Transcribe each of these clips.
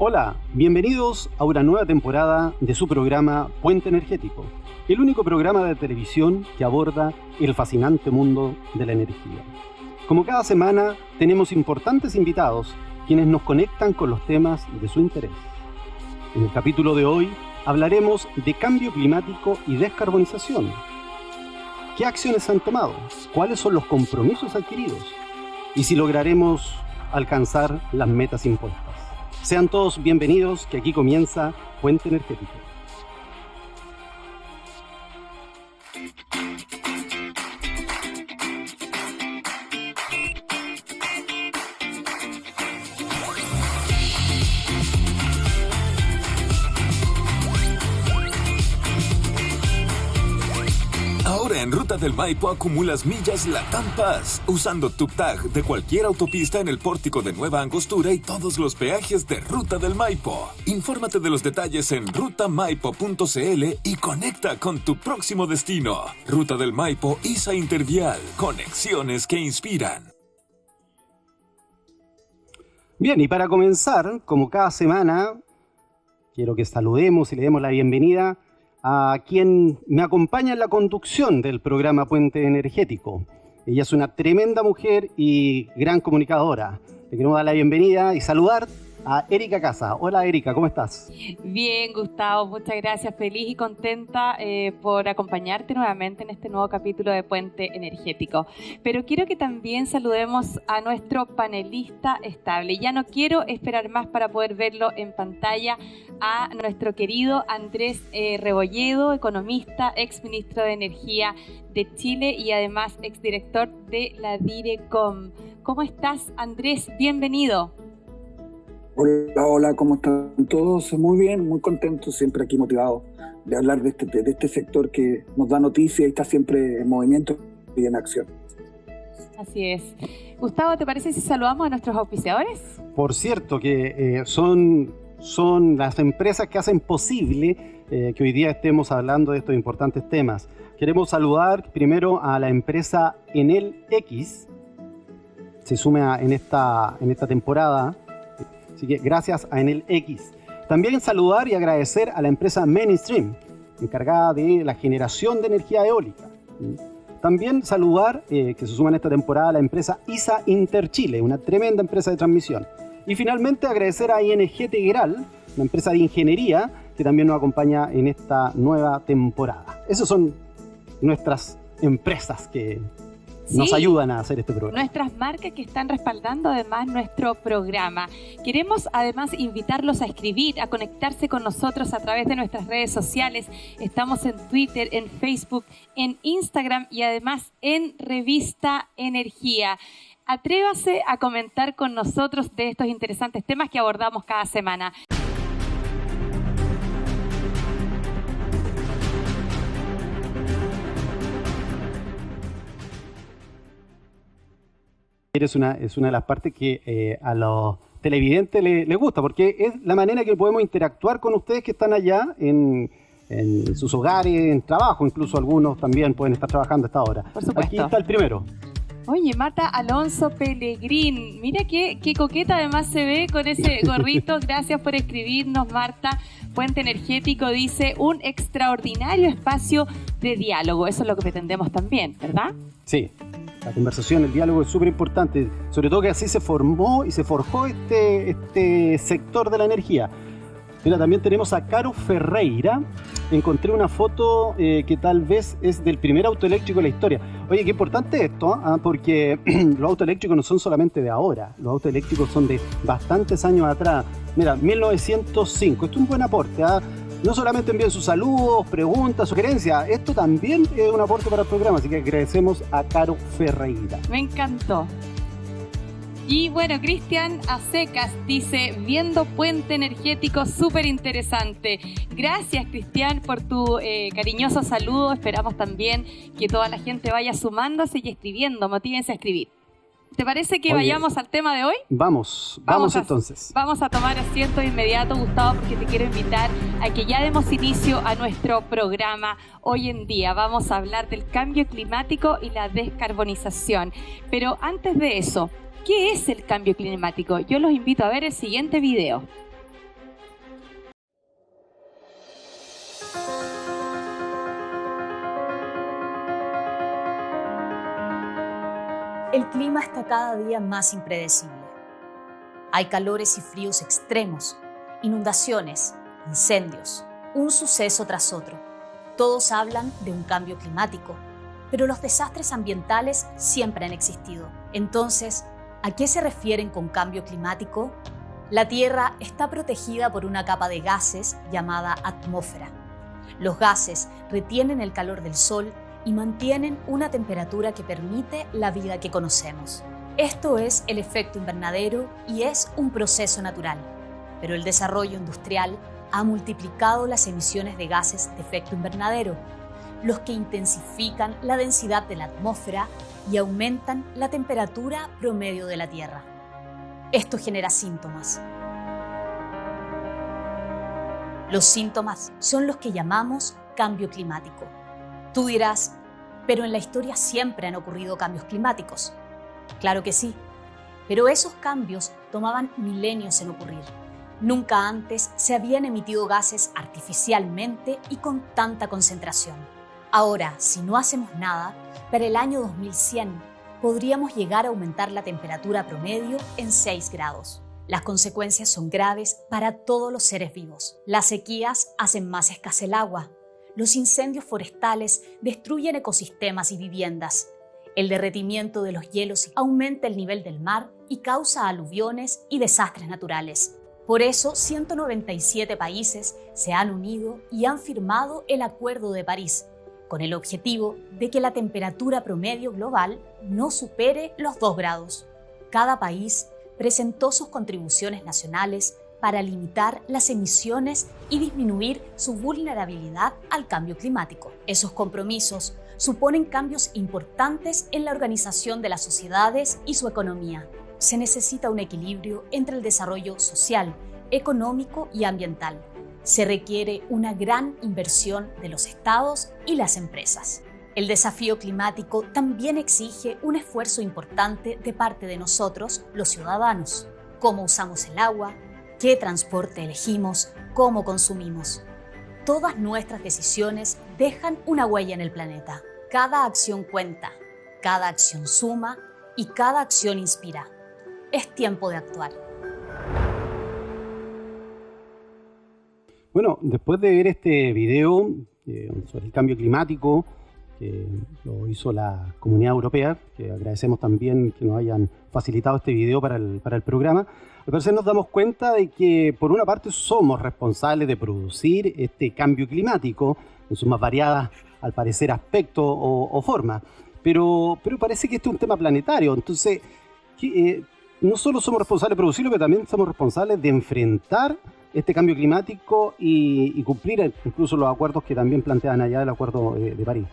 Hola, bienvenidos a una nueva temporada de su programa Puente Energético, el único programa de televisión que aborda el fascinante mundo de la energía. Como cada semana, tenemos importantes invitados quienes nos conectan con los temas de su interés. En el capítulo de hoy hablaremos de cambio climático y descarbonización. ¿Qué acciones se han tomado? ¿Cuáles son los compromisos adquiridos? ¿Y si lograremos alcanzar las metas impuestas? Sean todos bienvenidos, que aquí comienza Puente Energético. Ahora en Ruta del Maipo acumulas millas Latam Pass usando tu tag de cualquier autopista en el pórtico de Nueva Angostura y todos los peajes de Ruta del Maipo. Infórmate de los detalles en rutamaipo.cl y conecta con tu próximo destino. Ruta del Maipo, ISA Intervial. Conexiones que inspiran. Bien, y para comenzar, como cada semana, quiero que saludemos y le demos la bienvenida a quien me acompaña en la conducción del programa Puente Energético. Ella es una tremenda mujer y gran comunicadora. Le queremos dar la bienvenida y saludar a Erika Casa. Hola Erika, ¿cómo estás? Bien, Gustavo, muchas gracias. Feliz y contenta por acompañarte nuevamente en este nuevo capítulo de Puente Energético. Pero quiero que también saludemos a nuestro panelista estable. Ya no quiero esperar más para poder verlo en pantalla, a nuestro querido Andrés Rebolledo, economista, ex ministro de Energía de Chile y además exdirector de la Direcom. ¿Cómo estás, Andrés? Bienvenido. Hola, ¿cómo están todos? Muy bien, muy contentos, siempre aquí motivados de hablar de este sector que nos da noticias y está siempre en movimiento y en acción. Así es. Gustavo, ¿te parece si saludamos a nuestros auspiciadores? Por cierto, que son las empresas que hacen posible que hoy día estemos hablando de estos importantes temas. Queremos saludar primero a la empresa Enel X, se suma en esta temporada. Así que gracias a Enel X. También saludar y agradecer a la empresa Mainstream, encargada de la generación de energía eólica. También saludar, que se suma en esta temporada, a la empresa ISA Interchile, una tremenda empresa de transmisión. Y finalmente agradecer a ING Tegral, una empresa de ingeniería que también nos acompaña en esta nueva temporada. Esas son nuestras empresas que nos ayudan a hacer este programa. Nuestras marcas que están respaldando además nuestro programa. Queremos además invitarlos a escribir, a conectarse con nosotros a través de nuestras redes sociales. Estamos en Twitter, en Facebook, en Instagram y además en Revista Energía. Atrévase a comentar con nosotros de estos interesantes temas que abordamos cada semana. Es una de las partes que a los televidentes les gusta, porque es la manera que podemos interactuar con ustedes que están allá en sus hogares, en trabajo, incluso algunos también pueden estar trabajando a esta hora. Por supuesto. Aquí está el primero. Oye, Marta Alonso Pellegrín, mira qué coqueta además se ve con ese gorrito. Gracias por escribirnos, Marta. Puente Energético dice, un extraordinario espacio de diálogo. Eso es lo que pretendemos también, ¿verdad? Sí. La conversación, el diálogo es súper importante, sobre todo que así se formó y se forjó este sector de la energía. Mira, también tenemos a Caro Ferreira. Encontré una foto que tal vez es del primer auto eléctrico de la historia. Oye, qué importante esto, porque los autos eléctricos no son solamente de ahora, los autos eléctricos son de bastantes años atrás. Mira, 1905, esto es un buen aporte, No solamente envíen sus saludos, preguntas, sugerencias, esto también es un aporte para el programa, así que agradecemos a Caro Ferreira. Me encantó. Y bueno, Cristian Acecas dice, viendo Puente Energético, súper interesante. Gracias, Cristian, por tu cariñoso saludo. Esperamos también que toda la gente vaya sumándose y escribiendo. Motívense a escribir. ¿Te parece que vayamos al tema de hoy? Vamos entonces. Vamos a tomar asiento de inmediato, Gustavo, porque te quiero invitar a que ya demos inicio a nuestro programa hoy en día. Vamos a hablar del cambio climático y la descarbonización. Pero antes de eso, ¿qué es el cambio climático? Yo los invito a ver el siguiente video. el clima está cada día más impredecible. Hay calores y fríos extremos, inundaciones, incendios, un suceso tras otro. Todos hablan de un cambio climático, pero los desastres ambientales siempre han existido. Entonces, ¿a qué se refieren con cambio climático? La Tierra está protegida por una capa de gases llamada atmósfera. Los gases retienen el calor del Sol y mantienen una temperatura que permite la vida que conocemos. Esto es el efecto invernadero y es un proceso natural, pero el desarrollo industrial ha multiplicado las emisiones de gases de efecto invernadero, los que intensifican la densidad de la atmósfera y aumentan la temperatura promedio de la Tierra. Esto genera síntomas. Los síntomas son los que llamamos cambio climático. Tú dirás, pero en la historia siempre han ocurrido cambios climáticos. Claro que sí, pero esos cambios tomaban milenios en ocurrir. Nunca antes se habían emitido gases artificialmente y con tanta concentración. Ahora, si no hacemos nada, para el año 2100 podríamos llegar a aumentar la temperatura promedio en 6 grados. Las consecuencias son graves para todos los seres vivos. Las sequías hacen más escasa el agua. Los incendios forestales destruyen ecosistemas y viviendas. El derretimiento de los hielos aumenta el nivel del mar y causa aluviones y desastres naturales. Por eso, 197 países se han unido y han firmado el Acuerdo de París, con el objetivo de que la temperatura promedio global no supere los 2 grados. Cada país presentó sus contribuciones nacionales para limitar las emisiones y disminuir su vulnerabilidad al cambio climático. Esos compromisos suponen cambios importantes en la organización de las sociedades y su economía. Se necesita un equilibrio entre el desarrollo social, económico y ambiental. Se requiere una gran inversión de los estados y las empresas. El desafío climático también exige un esfuerzo importante de parte de nosotros, los ciudadanos. Cómo usamos el agua, qué transporte elegimos, cómo consumimos. Todas nuestras decisiones dejan una huella en el planeta. Cada acción cuenta, cada acción suma y cada acción inspira. Es tiempo de actuar. Bueno, después de ver este video sobre el cambio climático, que lo hizo la Comunidad Europea, que agradecemos también que nos hayan facilitado este video para el programa, al parecer nos damos cuenta de que por una parte somos responsables de producir este cambio climático en sus más variadas, al parecer, aspectos o formas, pero parece que este es un tema planetario. Entonces, no solo somos responsables de producirlo, pero también somos responsables de enfrentar este cambio climático y cumplir incluso los acuerdos que también plantean allá del Acuerdo de París.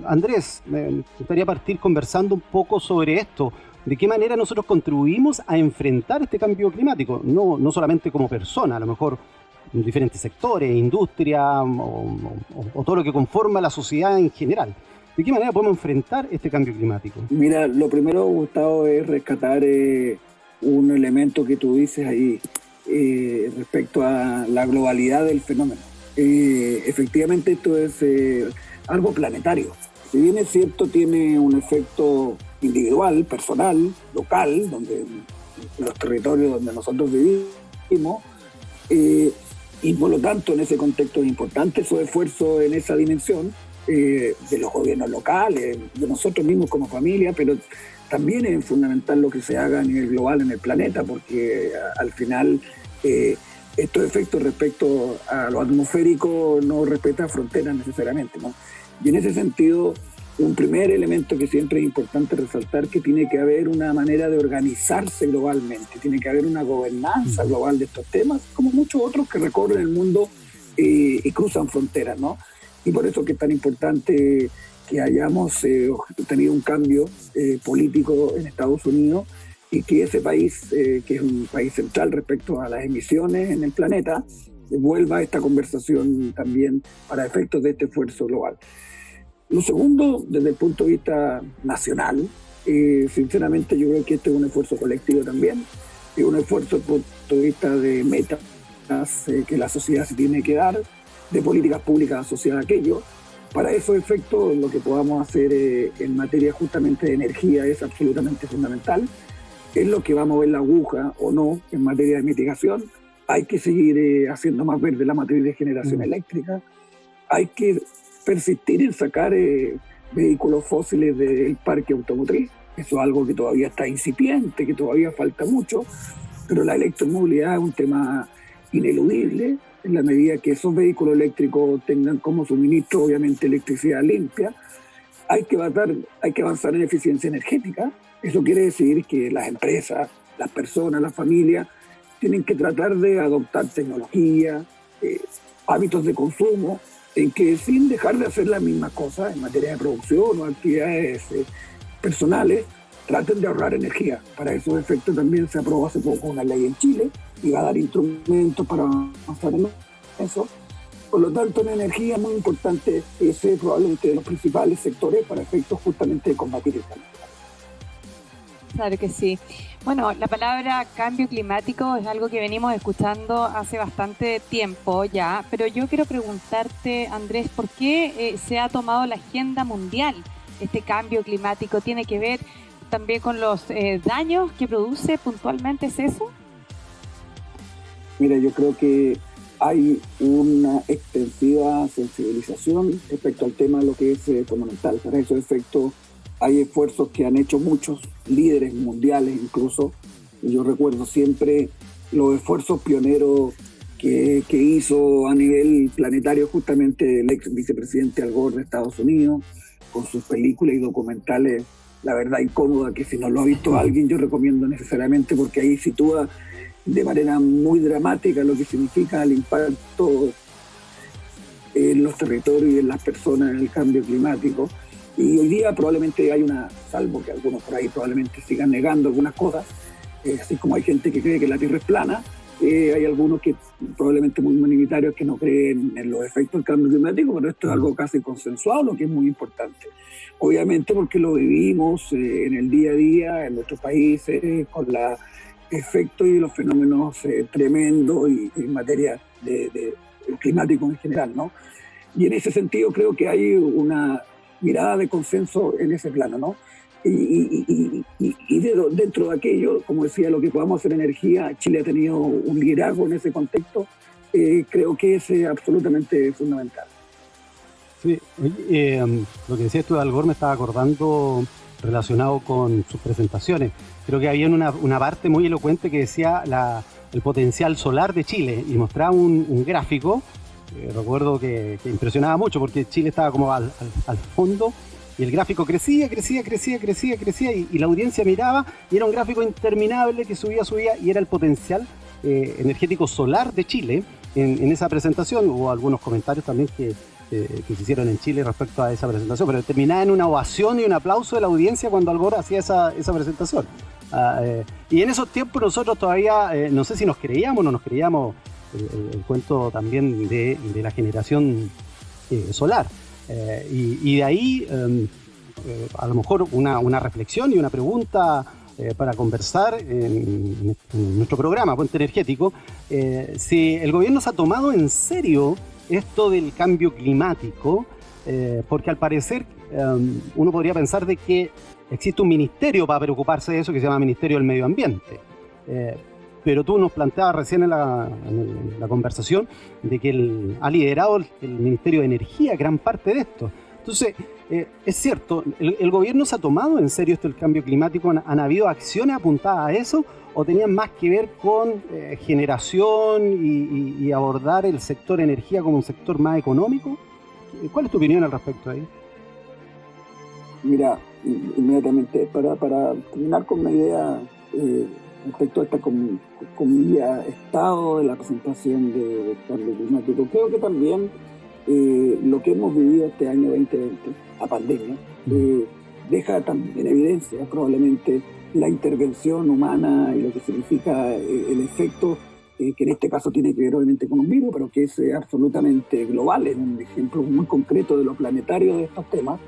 Andrés, me gustaría partir conversando un poco sobre esto. ¿De qué manera nosotros contribuimos a enfrentar este cambio climático? No solamente como persona, a lo mejor en diferentes sectores, industria o todo lo que conforma la sociedad en general. ¿De qué manera podemos enfrentar este cambio climático? Mira, lo primero, Gustavo, es rescatar un elemento que tú dices ahí respecto a la globalidad del fenómeno. Efectivamente, esto es algo planetario. Si bien es cierto, tiene un efecto individual, personal, local, donde los territorios donde nosotros vivimos, y por lo tanto en ese contexto es importante su esfuerzo en esa dimensión de los gobiernos locales, de nosotros mismos como familia, pero también es fundamental lo que se haga a nivel global en el planeta, porque al final estos efectos respecto a lo atmosférico no respetan fronteras necesariamente, ¿no? Y en ese sentido, un primer elemento que siempre es importante resaltar, que tiene que haber una manera de organizarse globalmente, tiene que haber una gobernanza global de estos temas, como muchos otros que recorren el mundo y cruzan fronteras, ¿no? Y por eso que es tan importante que hayamos tenido un cambio político en Estados Unidos y que ese país, que es un país central respecto a las emisiones en el planeta, vuelva a esta conversación también para efectos de este esfuerzo global. Lo segundo, desde el punto de vista nacional, sinceramente yo creo que este es un esfuerzo colectivo también, es un esfuerzo desde el punto de vista de metas que la sociedad se tiene que dar, de políticas públicas asociadas a aquello, Para esos efectos, lo que podamos hacer en materia justamente de energía es absolutamente fundamental. Es lo que va a mover la aguja o no en materia de mitigación. Hay que seguir haciendo más verde la matriz de generación eléctrica. Hay que persistir en sacar vehículos fósiles del parque automotriz. Eso es algo que todavía está incipiente, que todavía falta mucho, pero la electromovilidad es un tema ineludible en la medida que esos vehículos eléctricos tengan como suministro, obviamente, electricidad limpia. Hay que avanzar en eficiencia energética. Eso quiere decir que las empresas, las personas, las familias tienen que tratar de adoptar tecnología, hábitos de consumo, en que sin dejar de hacer las mismas cosas en materia de producción o actividades personales, traten de ahorrar energía. Para esos efectos también se aprobó hace poco una ley en Chile y va a dar instrumentos para avanzar en eso. Por lo tanto, en energía es muy importante, ese probablemente de los principales sectores para efectos justamente de combatir el cambio. Claro que sí. Bueno, la palabra cambio climático es algo que venimos escuchando hace bastante tiempo ya, pero yo quiero preguntarte, Andrés, ¿por qué se ha tomado la agenda mundial este cambio climático? ¿Tiene que ver también con los daños que produce puntualmente? ¿Es eso? Mira, yo creo que hay una extensiva sensibilización respecto al tema de lo que es fundamental. Para esos efectos hay esfuerzos que han hecho muchos líderes mundiales incluso. Y yo recuerdo siempre los esfuerzos pioneros que hizo a nivel planetario justamente el ex vicepresidente Al Gore de Estados Unidos, con sus películas y documentales, La Verdad Incómoda, que si no lo ha visto alguien yo recomiendo necesariamente, porque ahí sitúa de manera muy dramática lo que significa el impacto en los territorios y en las personas en el cambio climático. Y hoy día probablemente hay salvo que algunos por ahí probablemente sigan negando algunas cosas, así como hay gente que cree que la Tierra es plana, hay algunos que probablemente muy minoritarios que no creen en los efectos del cambio climático, pero esto es algo casi consensuado, lo que es muy importante. Obviamente porque lo vivimos en el día a día, en nuestros países, con los efectos y los fenómenos tremendos y en materia de climático en general, ¿no? Y en ese sentido creo que hay una mirada de consenso en ese plano, ¿no? Y dentro de aquello, como decía, lo que podamos hacer en energía, Chile ha tenido un liderazgo en ese contexto, creo que es absolutamente fundamental. Sí, lo que decías tú de Al Gore me estaba acordando relacionado con sus presentaciones. Creo que había una parte muy elocuente que decía el potencial solar de Chile y mostraba un gráfico. Recuerdo que impresionaba mucho porque Chile estaba como al fondo y el gráfico crecía y la audiencia miraba y era un gráfico interminable que subía y era el potencial energético solar de Chile. En esa presentación hubo algunos comentarios también que se hicieron en Chile respecto a esa presentación, pero terminaba en una ovación y un aplauso de la audiencia cuando Al Gore hacía esa presentación. Y en esos tiempos nosotros todavía, no sé si nos creíamos o no nos creíamos el cuento también de la generación solar. Y de ahí, a lo mejor una reflexión y una pregunta para conversar en nuestro programa Puente Energético, si el gobierno se ha tomado en serio esto del cambio climático, porque al parecer uno podría pensar de que existe un ministerio para preocuparse de eso que se llama Ministerio del Medio Ambiente. Pero tú nos planteabas recién en la conversación de que ha liderado el Ministerio de Energía gran parte de esto. Entonces, es cierto, ¿el gobierno se ha tomado en serio esto del cambio climático? ¿Han habido acciones apuntadas a eso? ¿O tenían más que ver con generación y abordar el sector energía como un sector más económico? ¿Cuál es tu opinión al respecto ahí? Mira, inmediatamente, para terminar con una idea respecto a esta comilla estado de la presentación de cambio climático, creo que también lo que hemos vivido este año 2020, la pandemia, deja también en evidencia probablemente la intervención humana y lo que significa el efecto que en este caso tiene que ver obviamente con un virus, pero que es absolutamente global, es un ejemplo muy concreto de lo planetario de estos temas,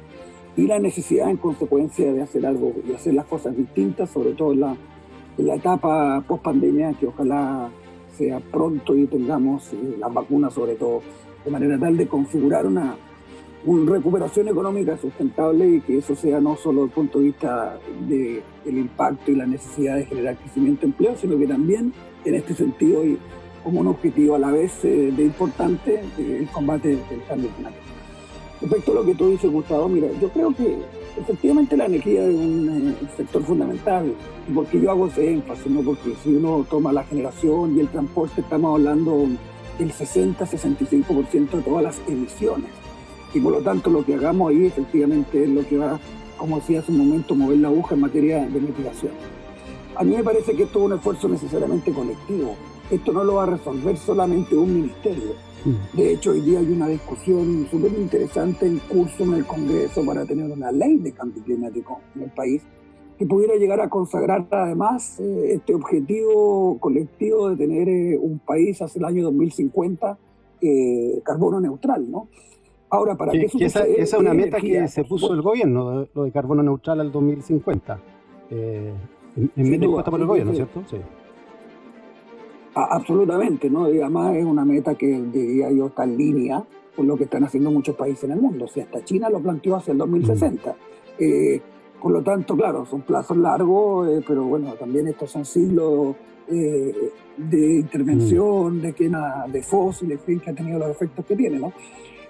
y la necesidad en consecuencia de hacer algo y hacer las cosas distintas, sobre todo en la etapa post-pandemia, que ojalá sea pronto y tengamos las vacunas sobre todo, de manera tal de configurar una una recuperación económica sustentable y que eso sea no solo desde el punto de vista del impacto y la necesidad de generar crecimiento de empleo, sino que también en este sentido y como un objetivo a la vez de importante el combate del cambio climático. Respecto a lo que tú dices, Gustavo, mira, yo creo que efectivamente la energía es un sector fundamental, y porque yo hago ese énfasis, ¿no? Porque si uno toma la generación y el transporte, estamos hablando del 60-65% de todas las emisiones, y por lo tanto lo que hagamos ahí efectivamente es lo que va, como decía hace un momento, mover la aguja en materia de mitigación. A mí me parece que esto es un esfuerzo necesariamente colectivo. Esto no lo va a resolver solamente un ministerio. De hecho, hoy día hay una discusión súper interesante en curso en el Congreso para tener una ley de cambio climático en el país que pudiera llegar a consagrar además este objetivo colectivo de tener un país hacia el año 2050 carbono neutral, ¿no? Ahora, para que eso esa es una meta que se puso el gobierno, lo de carbono neutral al 2050. En meta impuesta por el gobierno, ¿cierto? Sí. Absolutamente, ¿no? Y además es una meta que, diría yo, está en línea con lo que están haciendo muchos países en el mundo. O sea, hasta China lo planteó hacia el 2060. Por lo tanto, claro, son plazos largos, pero bueno, también estos son siglos de intervención, de quema de fósiles, en fin, que ha tenido los efectos que tiene, ¿no?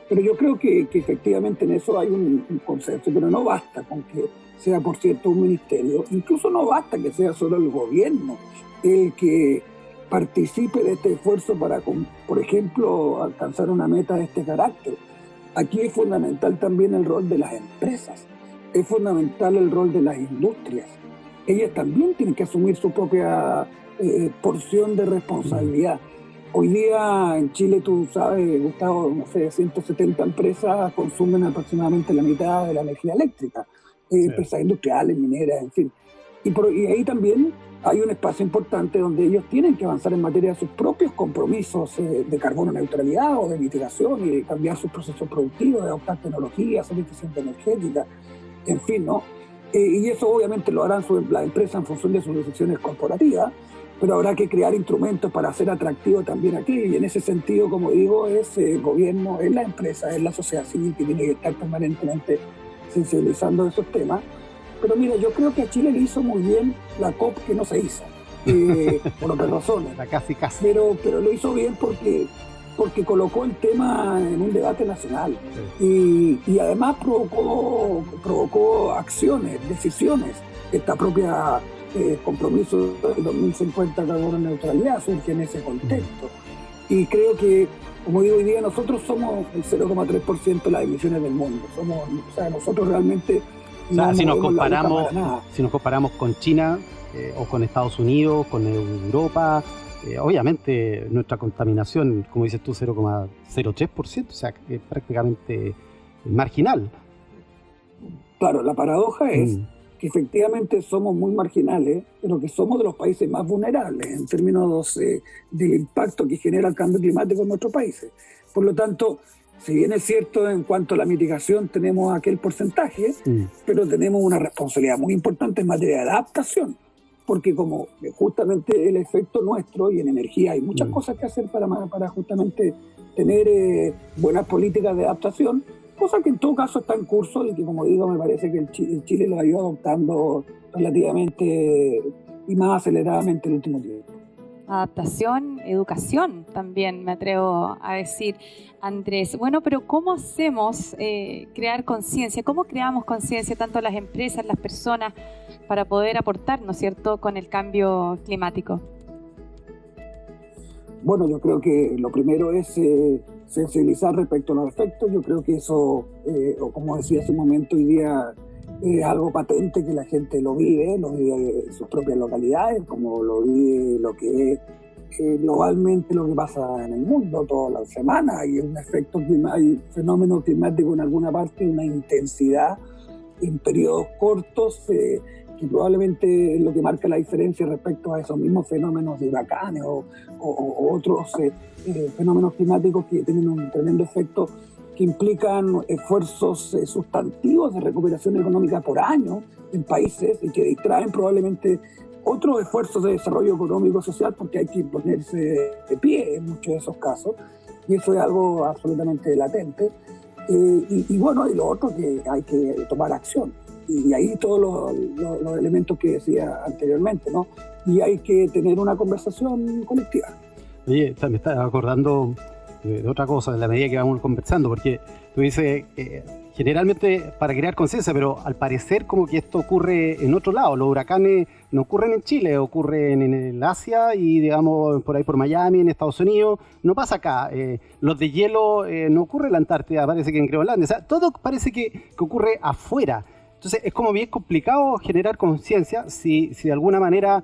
Pero yo creo que efectivamente en eso hay un consenso, pero no basta con que sea, por cierto, un ministerio, incluso no basta que sea solo el gobierno el que participe de este esfuerzo para, por ejemplo, alcanzar una meta de este carácter. Aquí es fundamental también el rol de las empresas, es fundamental el rol de las industrias. Ellas también tienen que asumir su propia porción de responsabilidad. Hoy día en Chile, tú sabes, Gustavo, no sé, 170 empresas consumen aproximadamente la mitad de la energía eléctrica, empresas industriales, mineras, en fin. Y ahí también hay un espacio importante donde ellos tienen que avanzar en materia de sus propios compromisos de carbono neutralidad o de mitigación y de cambiar sus procesos productivos, de adoptar tecnologías, ser eficiente energética, en fin, ¿no? Y eso obviamente lo harán las empresas en función de sus decisiones corporativas, pero habrá que crear instrumentos para hacer atractivo también aquello. Y en ese sentido, como digo, es el gobierno, es la empresa, es la sociedad civil que tiene que estar permanentemente sensibilizando esos temas. Pero mira, yo creo que a Chile le hizo muy bien la COP que no se hizo, por otras razones. Casi. Pero lo hizo bien porque colocó el tema en un debate nacional. Sí. Y además provocó acciones, decisiones. Esta propia compromiso del 2050 carbono neutralidad surge en ese contexto. Y creo que, como digo hoy día, nosotros somos el 0,3% de las emisiones del mundo. Nosotros realmente... O sea, si nos comparamos con China o con Estados Unidos, con Europa, obviamente nuestra contaminación, como dices tú, 0,03%, o sea, es prácticamente marginal. Claro, la paradoja es que efectivamente somos muy marginales, pero que somos de los países más vulnerables en términos del impacto que genera el cambio climático en nuestros países. Por lo tanto, si bien es cierto en cuanto a la mitigación tenemos aquel porcentaje, pero tenemos una responsabilidad muy importante en materia de adaptación, porque como justamente el efecto nuestro y en energía hay muchas cosas que hacer para justamente tener buenas políticas de adaptación, cosa que en todo caso está en curso y que, como digo, me parece que el Chile lo ha ido adoptando relativamente y más aceleradamente en el último tiempo. Adaptación, educación también, me atrevo a decir, Andrés. Bueno, pero ¿cómo hacemos crear conciencia? ¿Cómo creamos conciencia tanto las empresas, las personas, para poder aportar, ¿no es cierto?, con el cambio climático? Bueno, yo creo que lo primero es sensibilizar respecto a los efectos. Yo creo que eso, o como decía hace un momento, hoy día es algo patente que la gente lo vive en sus propias localidades, como lo vive lo que es globalmente lo que pasa en el mundo toda la semana. Hay un efecto hay fenómeno climático en alguna parte, una intensidad en periodos cortos que probablemente es lo que marca la diferencia respecto a esos mismos fenómenos de huracanes o otros fenómenos climáticos que tienen un tremendo efecto, que implican esfuerzos sustantivos de recuperación económica por año en países y que distraen probablemente otros esfuerzos de desarrollo económico y social, porque hay que ponerse de pie en muchos de esos casos, y eso es algo absolutamente latente. Y bueno, y lo otro que hay que tomar acción. Y ahí todos los elementos que decía anteriormente, ¿no? Y hay que tener una conversación colectiva. Oye, me estaba acordando de otra cosa en la medida que vamos conversando, porque tú dices, generalmente para crear conciencia, pero al parecer como que esto ocurre en otro lado. Los huracanes no ocurren en Chile, ocurren en el Asia y digamos por ahí por Miami, en Estados Unidos. No pasa acá. Los de hielo no ocurre en la Antártida, parece que en Groenlandia. O sea, todo parece que ocurre afuera. Entonces es como bien complicado generar conciencia si de alguna manera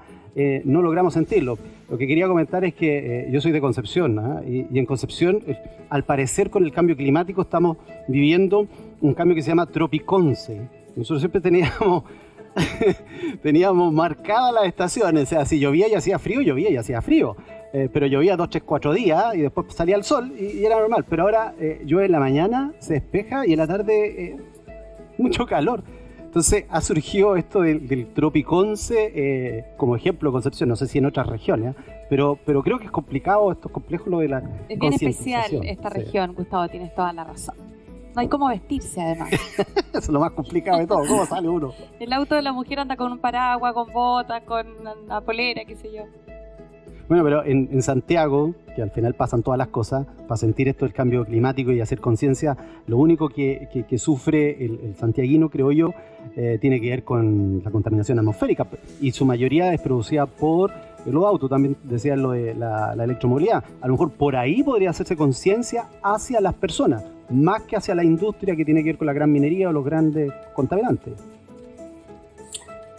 no logramos sentirlo. Lo que quería comentar es que yo soy de Concepción, ¿no? Y en Concepción, al parecer con el cambio climático estamos viviendo un cambio que se llama tropiconce. Nosotros siempre teníamos marcadas las estaciones, o sea, si llovía y hacía frío, llovía y hacía frío. Pero llovía 2, 3, 4 días y después salía el sol y era normal. Pero ahora llueve en la mañana, se despeja y en la tarde mucho calor. Entonces ha surgido esto del tropiconce como ejemplo de Concepción, no sé si en otras regiones, pero creo que es complicado, esto es complejo lo de la es bien especial esta región, Gustavo, tienes toda la razón. No hay cómo vestirse, además. Eso es lo más complicado de todo, ¿cómo sale uno? El auto de la mujer anda con un paraguas, con botas, con una polera, qué sé yo. Bueno, pero en Santiago, que al final pasan todas las cosas, para sentir esto del cambio climático y hacer conciencia, lo único que sufre el santiaguino, creo yo, tiene que ver con la contaminación atmosférica, y su mayoría es producida por los autos, también decían lo de la electromovilidad. A lo mejor por ahí podría hacerse conciencia hacia las personas, más que hacia la industria que tiene que ver con la gran minería o los grandes contaminantes.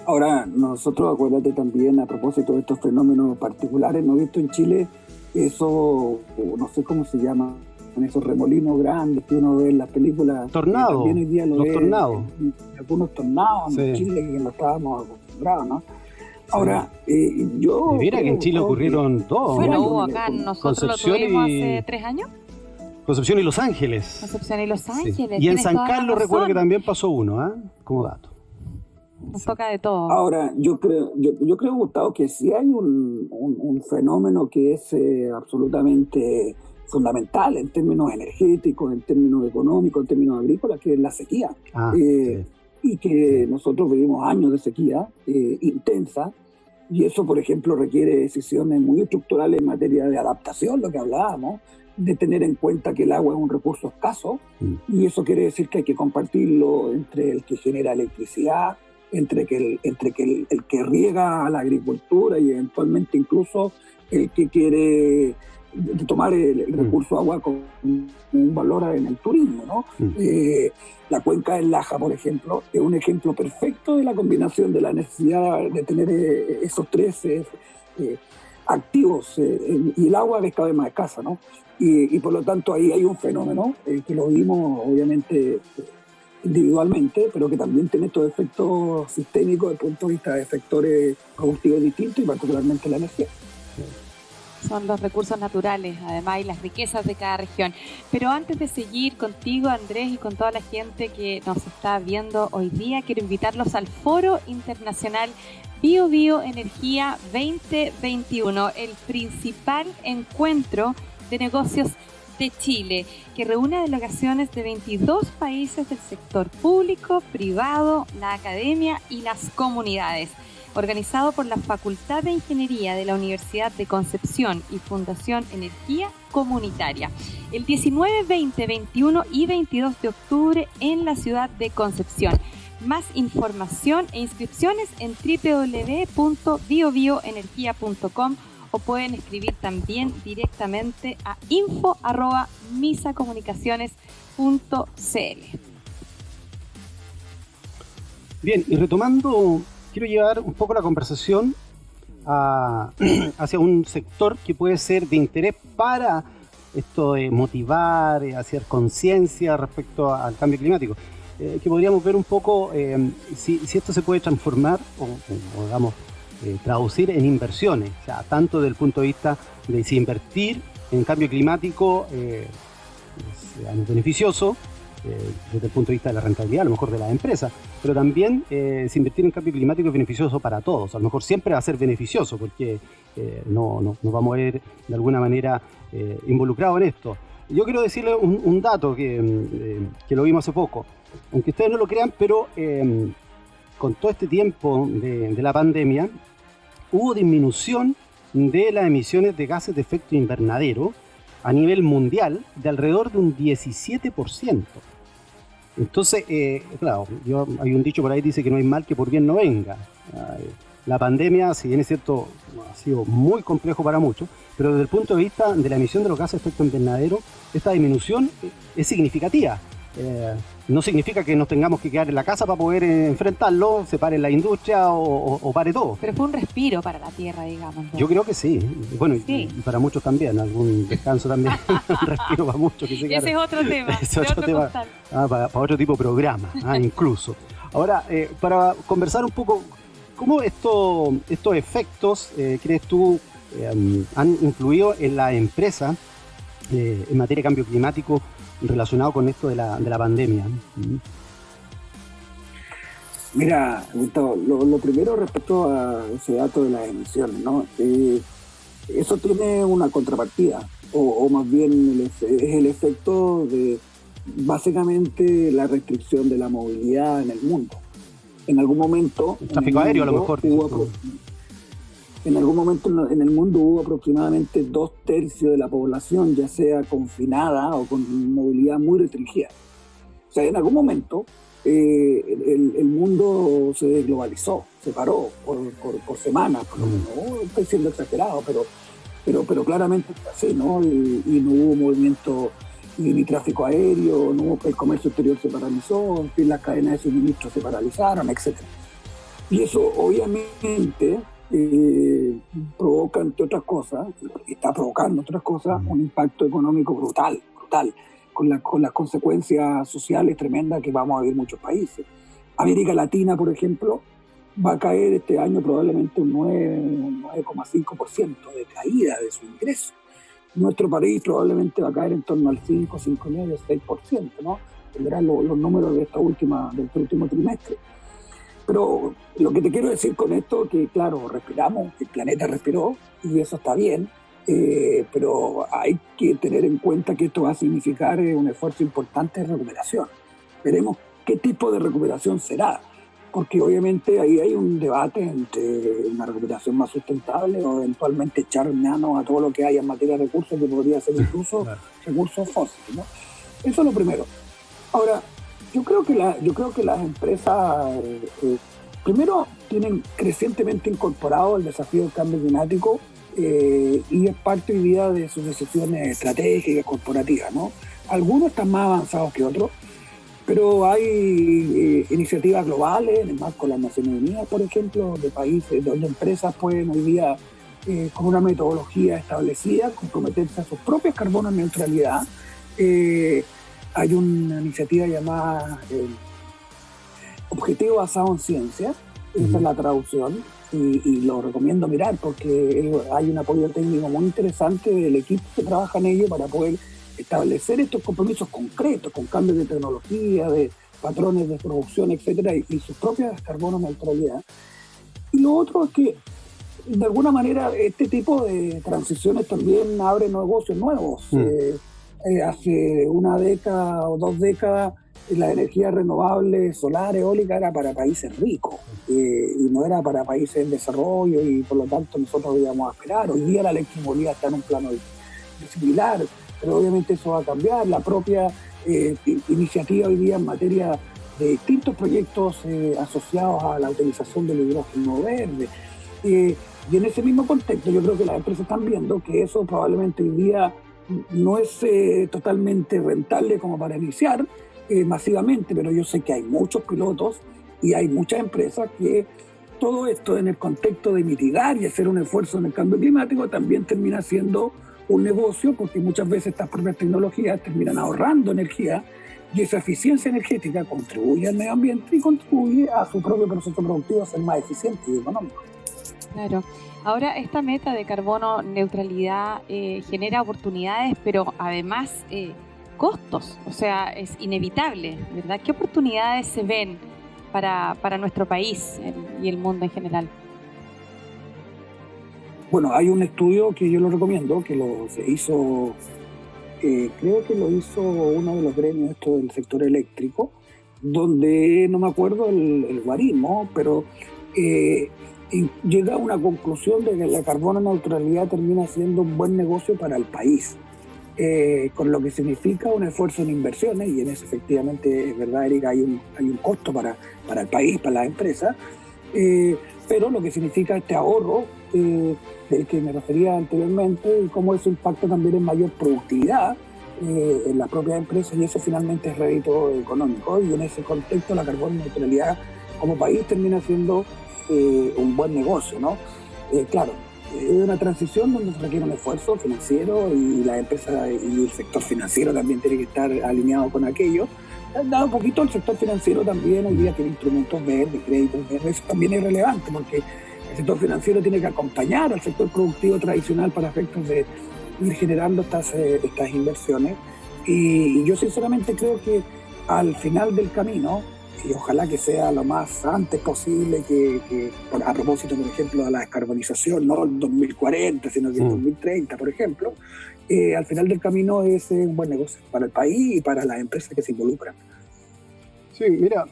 Ahora, nosotros, acuérdate también, a propósito de estos fenómenos particulares, ¿no he visto en Chile eso, no sé cómo se llama, esos remolinos grandes que uno ve en las películas? Tornados, los tornados. Algunos tornados en Chile que no estábamos acostumbrados, ¿no? Ahora, yo... Mira que en Chile ocurrieron todos. Bueno, hubo acá, nosotros lo tuvimos hace 3 años. Concepción y Los Ángeles. Concepción y Los Ángeles. Sí. Y en San Carlos recuerdo que también pasó uno, como dato. Nos toca de todo. Ahora, yo creo, Gustavo, que sí hay un fenómeno que es absolutamente fundamental en términos energéticos, en términos económicos, en términos agrícolas, que es la sequía. Sí. Y que nosotros vivimos años de sequía intensa, y eso, por ejemplo, requiere decisiones muy estructurales en materia de adaptación, lo que hablábamos, de tener en cuenta que el agua es un recurso escaso, y eso quiere decir que hay que compartirlo entre el que genera electricidad, entre el que riega a la agricultura y eventualmente incluso el que quiere tomar el recurso agua con un valor en el turismo, ¿no? La cuenca del Laja, por ejemplo, es un ejemplo perfecto de la combinación de la necesidad de tener esos tres activos, y el agua es cada vez más escasa, ¿no? Y por lo tanto ahí hay un fenómeno que lo vimos obviamente individualmente, pero que también tiene estos efectos sistémicos desde el punto de vista de sectores productivos distintos y particularmente la energía. Son los recursos naturales, además, y las riquezas de cada región. Pero antes de seguir contigo, Andrés, y con toda la gente que nos está viendo hoy día, quiero invitarlos al Foro Internacional Bio Energía 2021, el principal encuentro de negocios de Chile, que reúne delegaciones de 22 países del sector público, privado, la academia y las comunidades. Organizado por la Facultad de Ingeniería de la Universidad de Concepción y Fundación Energía Comunitaria. El 19, 20, 21 y 22 de octubre en la ciudad de Concepción. Más información e inscripciones en www.biobioenergia.com, o pueden escribir también directamente a info@misacomunicaciones.cl. Bien, y retomando, quiero llevar un poco la conversación hacia un sector que puede ser de interés para esto de motivar, hacer conciencia respecto al cambio climático. Que podríamos ver un poco si esto se puede transformar o digamos, traducir en inversiones, o sea, tanto desde el punto de vista de si invertir en cambio climático es beneficioso, desde el punto de vista de la rentabilidad, a lo mejor de las empresas, pero también si invertir en cambio climático es beneficioso para todos. A lo mejor siempre va a ser beneficioso porque no vamos a ver de alguna manera involucrados en esto. yo quiero decirle un dato que lo vimos hace poco. Aunque ustedes no lo crean, pero con todo este tiempo de la pandemia, hubo disminución de las emisiones de gases de efecto invernadero a nivel mundial de alrededor de un 17%. Entonces, claro, hay un dicho por ahí que dice que no hay mal que por bien no venga. La pandemia, si bien es cierto, ha sido muy complejo para muchos, pero desde el punto de vista de la emisión de los gases de efecto invernadero, esta disminución es significativa. No significa que nos tengamos que quedar en la casa para poder enfrentarlo, se pare la industria o pare todo. Pero fue un respiro para la Tierra, digamos, ¿no? Yo creo que sí. Bueno, sí. Y para muchos también, algún descanso también, un respiro para muchos. Que se ese es otro tema. Es otro tema. Para otro tipo de programa, incluso. Ahora, para conversar un poco, ¿cómo estos efectos, crees tú, han influido en la empresa en materia de cambio climático relacionado con esto de la pandemia? Mira, Gustavo, lo primero respecto a ese dato de las emisiones, ¿no? Eso tiene una contrapartida, o más bien es el efecto de básicamente la restricción de la movilidad en el mundo. En algún momento... El tráfico aéreo a lo mejor. En algún momento en el mundo hubo aproximadamente 2/3 de la población, ya sea confinada o con movilidad muy restringida. O sea, en algún momento el mundo se desglobalizó, se paró por semanas, por lo menos. No estoy siendo exagerado, pero claramente así, ¿no? Y no hubo movimiento ni tráfico aéreo, no hubo, el comercio exterior se paralizó, en fin, las cadenas de suministro se paralizaron, etc. Y eso obviamente provoca, entre otras cosas, y está provocando otras cosas, un impacto económico brutal, con las consecuencias sociales tremendas que vamos a ver en muchos países. América Latina, por ejemplo, va a caer este año probablemente un 9,5% de caída de su ingreso. Nuestro país probablemente va a caer en torno al 5, 5,9, 6%, ¿no? Tendrán los números de del último trimestre. Pero lo que te quiero decir con esto es que, claro, respiramos, el planeta respiró, y eso está bien, pero hay que tener en cuenta que esto va a significar un esfuerzo importante de recuperación. Veremos qué tipo de recuperación será, porque obviamente ahí hay un debate entre una recuperación más sustentable o eventualmente echar mano a todo lo que hay en materia de recursos, que podría ser incluso recursos fósiles, ¿no? Eso es lo primero. Ahora, yo creo que las empresas primero tienen crecientemente incorporado el desafío del cambio climático y es parte hoy día de sus decisiones estratégicas corporativas, ¿no? Algunos están más avanzados que otros, pero hay iniciativas globales en el marco de las Naciones Unidas, por ejemplo, de países donde empresas pueden hoy día con una metodología establecida comprometerse a sus propias carbono neutralidad. Hay una iniciativa llamada Objetivo Basado en Ciencia, esa es la traducción, y lo recomiendo mirar porque hay un apoyo técnico muy interesante del equipo que trabaja en ello para poder establecer estos compromisos concretos con cambios de tecnología, de patrones de producción, etcétera, y sus propias carbono neutralidad. Y lo otro es que, de alguna manera, este tipo de transiciones también abre negocios nuevos. Hace una década o 2 décadas la energía renovable solar, eólica, era para países ricos y no era para países en desarrollo, y por lo tanto nosotros íbamos a esperar. Hoy día la electromovilidad está en un plano similar, pero obviamente eso va a cambiar. La propia iniciativa hoy día en materia de distintos proyectos asociados a la utilización del hidrógeno verde. Y en ese mismo contexto yo creo que las empresas están viendo que eso probablemente hoy día no es totalmente rentable como para iniciar masivamente, pero yo sé que hay muchos pilotos y hay muchas empresas que todo esto en el contexto de mitigar y hacer un esfuerzo en el cambio climático también termina siendo un negocio, porque muchas veces estas propias tecnologías terminan ahorrando energía y esa eficiencia energética contribuye al medio ambiente y contribuye a su propio proceso productivo a ser más eficiente y económico. Claro. Ahora, esta meta de carbono neutralidad genera oportunidades, pero además costos, o sea, es inevitable, ¿verdad? ¿Qué oportunidades se ven para nuestro país y el mundo en general? Bueno, hay un estudio que yo lo recomiendo, que se hizo creo que lo hizo uno de los gremios esto del sector eléctrico, donde no me acuerdo el guarismo, pero llega a una conclusión de que la carbono neutralidad termina siendo un buen negocio para el país, con lo que significa un esfuerzo en inversiones, y en eso efectivamente es verdad, Erika, hay un costo para el país, para las empresas, pero lo que significa este ahorro del que me refería anteriormente, y cómo eso impacta también en mayor productividad en la propia empresa, y eso finalmente es rédito económico, y en ese contexto la carbono neutralidad como país termina siendo un buen negocio, ¿no? Claro, es una transición donde se requiere un esfuerzo financiero, y la empresa y el sector financiero también tiene que estar alineado con aquello. Dado un poquito el sector financiero también hoy día tiene instrumentos verdes, créditos verdes, eso también es relevante porque el sector financiero tiene que acompañar al sector productivo tradicional para efectos de ir generando estas inversiones, y yo sinceramente creo que al final del camino, y ojalá que sea lo más antes posible, que a propósito, por ejemplo, de la descarbonización, no el 2040, sino que el 2030, por ejemplo, al final del camino es un buen negocio para el país y para las empresas que se involucran. Sí, mira,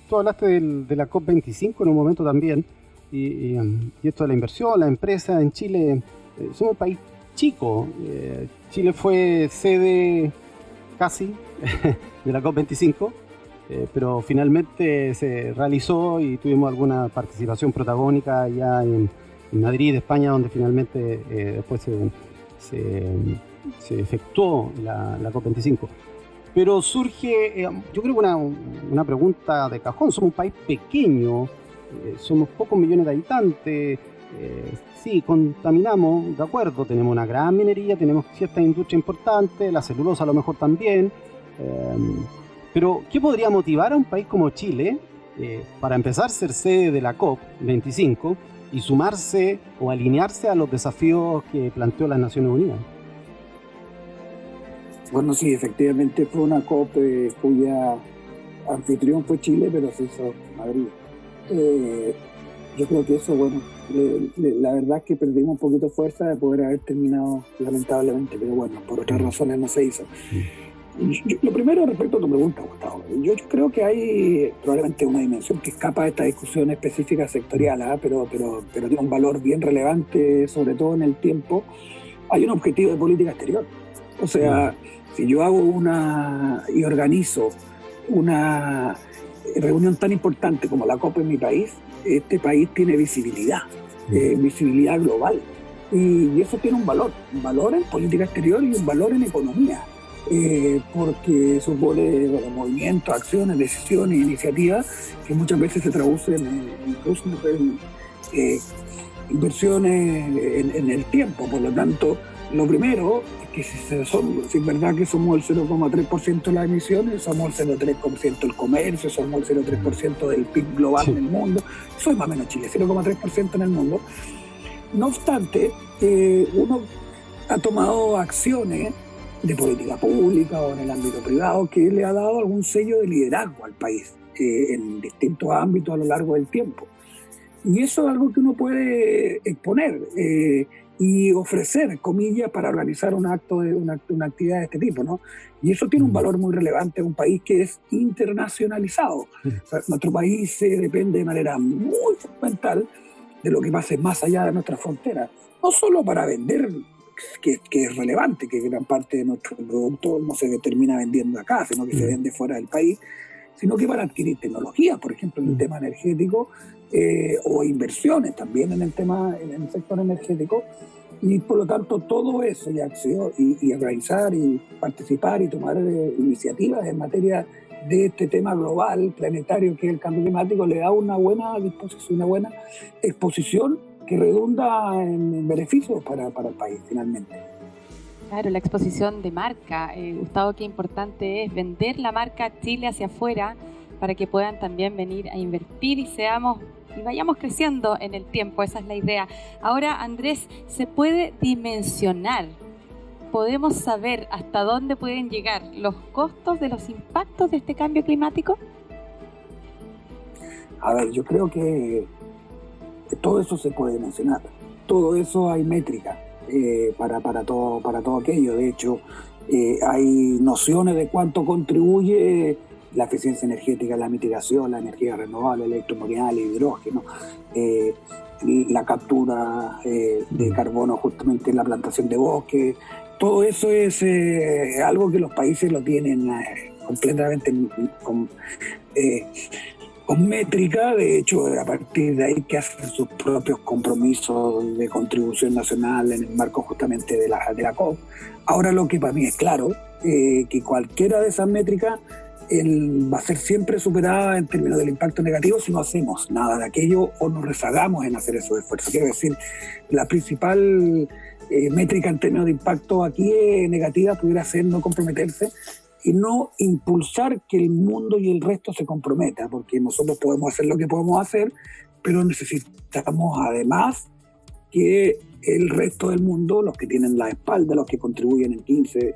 tú hablaste de la COP25 en un momento también, y esto de la inversión, la empresa en Chile, somos un país chico. Chile fue sede casi de la COP25, pero finalmente se realizó y tuvimos alguna participación protagónica allá en Madrid, España, donde finalmente después se efectuó la COP25. Pero surge, yo creo que una pregunta de cajón. Somos un país pequeño, somos pocos millones de habitantes, sí, contaminamos, de acuerdo, tenemos una gran minería, tenemos cierta industria importante, la celulosa a lo mejor también, pero ¿qué podría motivar a un país como Chile para empezar a ser sede de la COP25 y sumarse o alinearse a los desafíos que planteó las Naciones Unidas? Bueno, sí, efectivamente fue una COP cuya anfitrión fue Chile, pero se hizo en Madrid. Yo creo que eso, bueno, la verdad es que perdimos un poquito de fuerza de poder haber terminado, lamentablemente, pero bueno, por otras razones no se hizo. Lo primero respecto a tu pregunta, Gustavo, yo creo que hay probablemente una dimensión que escapa de esta discusión específica sectorial, pero tiene un valor bien relevante, sobre todo en el tiempo. Hay un objetivo de política exterior. O sea, si yo hago y organizo una reunión tan importante como la COP en mi país, este país tiene visibilidad global, y eso tiene un valor en política exterior y un valor en economía, porque supone movimientos, acciones, decisiones, iniciativas que muchas veces se traducen incluso en inversiones en el tiempo. Por lo tanto, lo primero es que si es verdad que somos el 0,3% de las emisiones, somos el 0,3% del comercio, somos el 0,3% del PIB global del mundo, eso es más o menos Chile, 0,3% en el mundo. No obstante, uno ha tomado acciones de política pública o en el ámbito privado que le ha dado algún sello de liderazgo al país en distintos ámbitos a lo largo del tiempo. Y eso es algo que uno puede exponer y ofrecer, comillas, para organizar una actividad de este tipo, ¿no? Y eso tiene un valor muy relevante en un país que es internacionalizado. O sea, nuestro país depende de manera muy fundamental de lo que pase más allá de nuestras fronteras. No solo para vender, que es relevante, que gran parte de nuestro producto no se termina vendiendo acá, sino que se vende fuera del país, sino que para adquirir tecnología, por ejemplo, en el tema energético, o inversiones también en el sector energético, y por lo tanto todo eso y organizar y participar y tomar iniciativas en materia de este tema global, planetario, que es el cambio climático, le da una buena disposición, una buena exposición que redunda en beneficios para el país finalmente. Claro, la exposición de marca. Gustavo, qué importante es vender la marca Chile hacia afuera para que puedan también venir a invertir y vayamos creciendo en el tiempo. Esa es la idea. Ahora, Andrés, ¿se puede dimensionar? ¿Podemos saber hasta dónde pueden llegar los costos de los impactos de este cambio climático? A ver, yo creo que todo eso se puede mencionar. Todo eso hay métrica para todo aquello. De hecho, hay nociones de cuánto contribuye la eficiencia energética, la mitigación, la energía renovable, electromovilidad, el hidrógeno, la captura de carbono justamente en la plantación de bosques. Todo eso es algo que los países lo tienen completamente con métrica. De hecho, a partir de ahí que hacen sus propios compromisos de contribución nacional en el marco justamente de la COP. Ahora lo que para mí es claro, que cualquiera de esas métricas va a ser siempre superada en términos del impacto negativo si no hacemos nada de aquello o nos rezagamos en hacer esos esfuerzos. Quiero decir, la principal métrica en términos de impacto aquí negativa pudiera ser no comprometerse y no impulsar que el mundo y el resto se comprometa, porque nosotros podemos hacer lo que podemos hacer, pero necesitamos además que el resto del mundo, los que tienen la espalda, los que contribuyen en 15,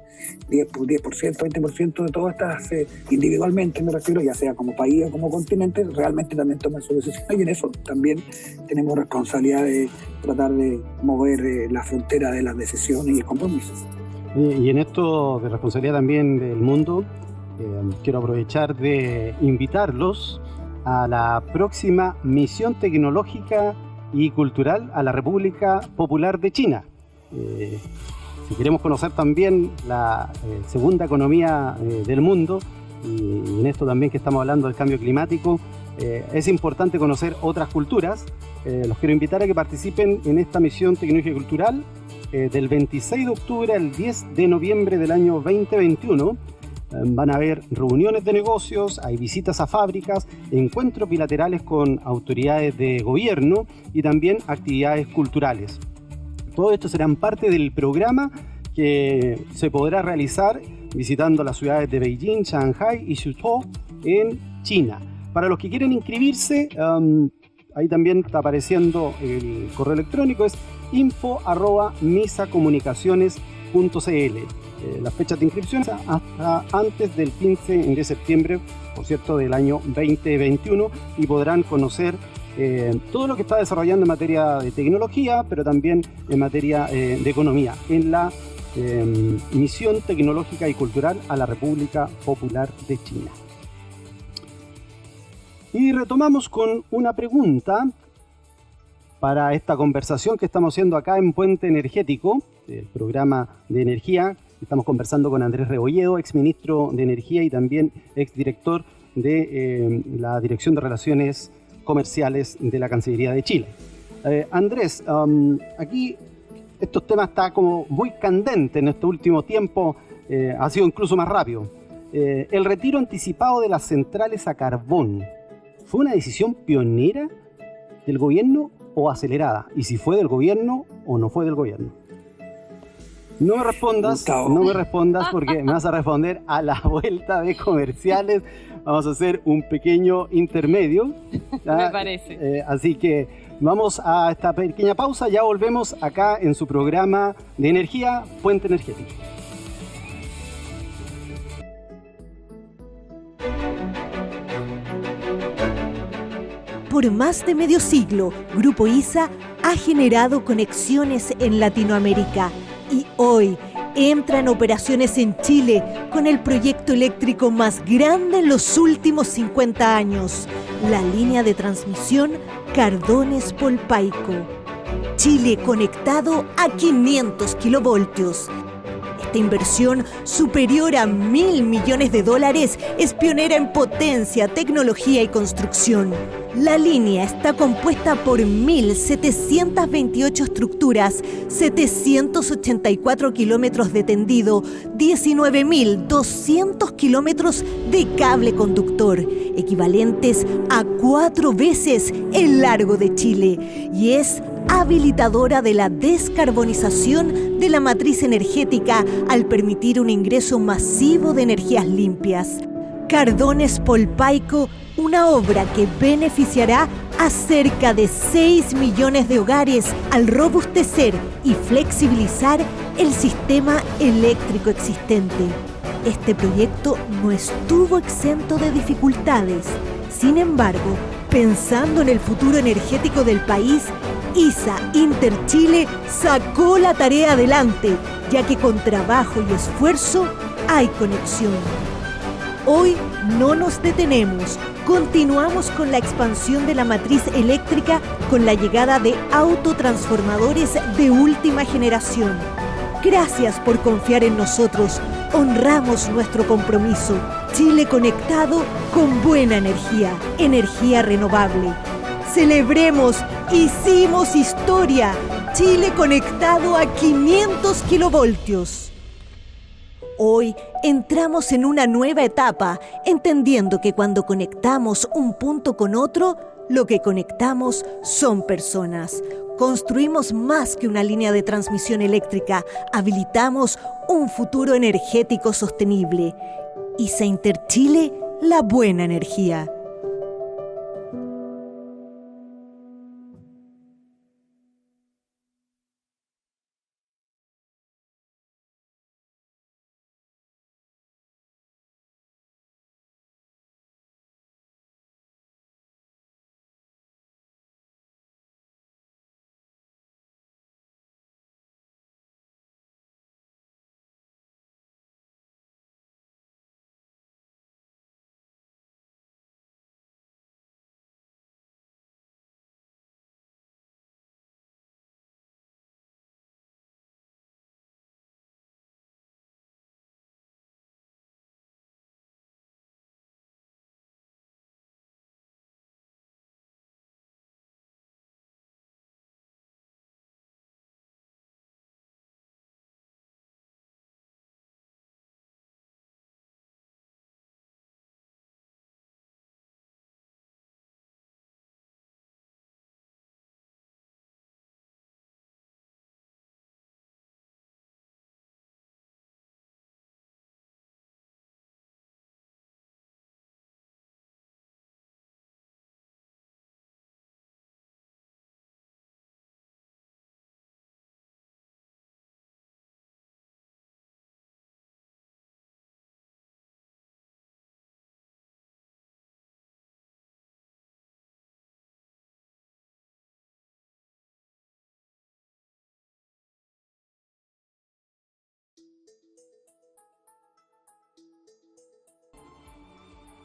10%, 20% de todas estas, individualmente me refiero, ya sea como país o como continente, realmente también toman sus decisiones, y en eso también tenemos responsabilidad de tratar de mover la frontera de las decisiones y el compromiso. Y en esto de responsabilidad también del mundo, quiero aprovechar de invitarlos a la próxima misión tecnológica y cultural a la República Popular de China. Si queremos conocer también la segunda economía del mundo, y en esto también que estamos hablando del cambio climático, es importante conocer otras culturas. Los quiero invitar a que participen en esta misión tecnológica y cultural del 26 de octubre al 10 de noviembre del año 2021. Van a haber reuniones de negocios, hay visitas a fábricas, encuentros bilaterales con autoridades de gobierno y también actividades culturales. Todo esto serán parte del programa que se podrá realizar visitando las ciudades de Beijing, Shanghai y Suzhou en China. Para los que quieren inscribirse, ahí también está apareciendo el correo electrónico, es info@misacomunicaciones.cl. Las fechas de inscripción hasta antes del 15 de septiembre, por cierto, del año 2021, y podrán conocer todo lo que está desarrollando en materia de tecnología, pero también en materia de economía, en la misión tecnológica y cultural a la República Popular de China. Y retomamos con una pregunta para esta conversación que estamos haciendo acá en Puente Energético, el programa de energía. Estamos conversando con Andrés Rebolledo, exministro de Energía y también exdirector de la Dirección de Relaciones Comerciales de la Cancillería de Chile. Andrés, aquí estos temas están como muy candentes en este último tiempo, ha sido incluso más rápido. El retiro anticipado de las centrales a carbón, ¿fue una decisión pionera del gobierno o acelerada? Y si fue del gobierno o no fue del gobierno. No me respondas porque me vas a responder a la vuelta de comerciales. Vamos a hacer un pequeño intermedio. Me parece. Así que vamos a esta pequeña pausa. Ya volvemos acá en su programa de energía, Puente Energético. Por más de medio siglo, Grupo ISA ha generado conexiones en Latinoamérica y hoy entra en operaciones en Chile con el proyecto eléctrico más grande en los últimos 50 años, la línea de transmisión Cardones-Polpaico. Chile conectado a 500 kilovoltios. Esta inversión superior a $1.000 millones es pionera en potencia, tecnología y construcción. La línea está compuesta por 1.728 estructuras, 784 kilómetros de tendido, 19.200 kilómetros de cable conductor, equivalentes a 4 veces el largo de Chile, y es habilitadora de la descarbonización de la matriz energética al permitir un ingreso masivo de energías limpias. Cardones-Polpaico, una obra que beneficiará a cerca de 6 millones de hogares al robustecer y flexibilizar el sistema eléctrico existente. Este proyecto no estuvo exento de dificultades. Sin embargo, pensando en el futuro energético del país, ISA Interchile sacó la tarea adelante, ya que con trabajo y esfuerzo hay conexión. Hoy no nos detenemos, continuamos con la expansión de la matriz eléctrica con la llegada de autotransformadores de última generación. Gracias por confiar en nosotros, honramos nuestro compromiso. Chile conectado con buena energía, energía renovable. Celebremos, hicimos historia. Chile conectado a 500 kilovoltios. Hoy entramos en una nueva etapa, entendiendo que cuando conectamos un punto con otro, lo que conectamos son personas. Construimos más que una línea de transmisión eléctrica, habilitamos un futuro energético sostenible. ISA Interchile, la buena energía.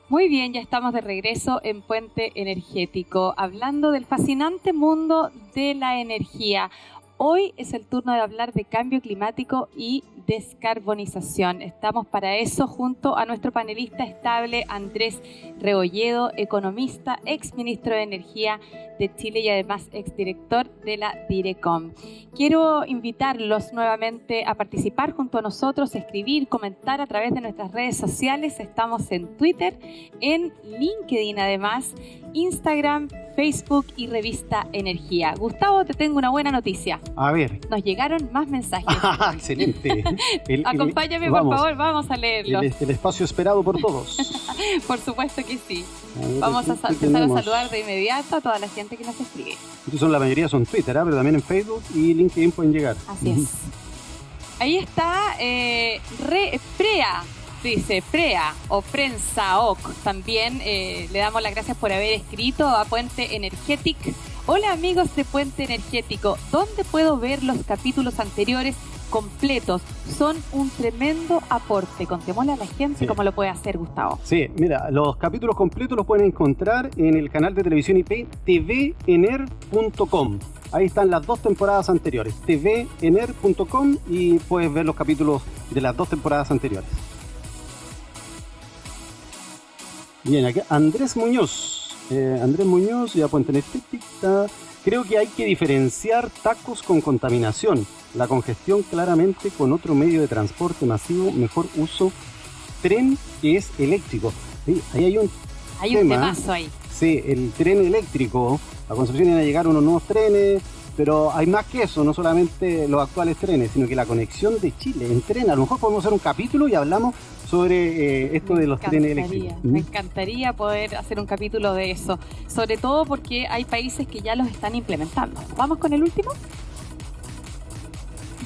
Muy bien, ya estamos de regreso en Puente Energético, hablando del fascinante mundo de la energía. Hoy es el turno de hablar de cambio climático y descarbonización. Estamos para eso junto a nuestro panelista estable Andrés Rebolledo, economista, exministro de Energía de Chile y además exdirector de la DIRECOM. Quiero invitarlos nuevamente a participar junto a nosotros, escribir, comentar a través de nuestras redes sociales. Estamos en Twitter, en LinkedIn además, Instagram, Facebook y Revista Energía. Gustavo, te tengo una buena noticia. A ver. Nos llegaron más mensajes. Excelente. Acompáñame, por favor, vamos a leerlos. El espacio esperado por todos. Por supuesto que sí. Vamos a empezar a saludar de inmediato a toda la gente que nos escribe. La mayoría son Twitter, pero también en Facebook y LinkedIn pueden llegar. Así es. Ahí está Prea. Dice Prea o Prensaoc. También le damos las gracias por haber escrito a Puente Energético. Hola amigos de Puente Energético, ¿dónde puedo ver los capítulos anteriores completos? Son un tremendo aporte. Contémosle a la gente cómo lo puede hacer, Gustavo. Sí, mira, los capítulos completos los pueden encontrar en el canal de televisión IP tvener.com. Ahí están las 2 temporadas anteriores, tvener.com, y puedes ver los capítulos de las 2 temporadas anteriores. Bien, aquí Andrés Muñoz, ya Puente Energética. Creo que hay que diferenciar tacos con contaminación, la congestión claramente con otro medio de transporte masivo, mejor uso tren que es eléctrico. Sí, ahí hay un temazo ahí. Sí, el tren eléctrico. A Concepción iban a llegar unos nuevos trenes, pero hay más que eso, no solamente los actuales trenes, sino que la conexión de Chile en tren. A lo mejor podemos hacer un capítulo y hablamos sobre esto de los trenes eléctricos. Me encantaría poder hacer un capítulo de eso, sobre todo porque hay países que ya los están implementando. ¿Vamos con el último?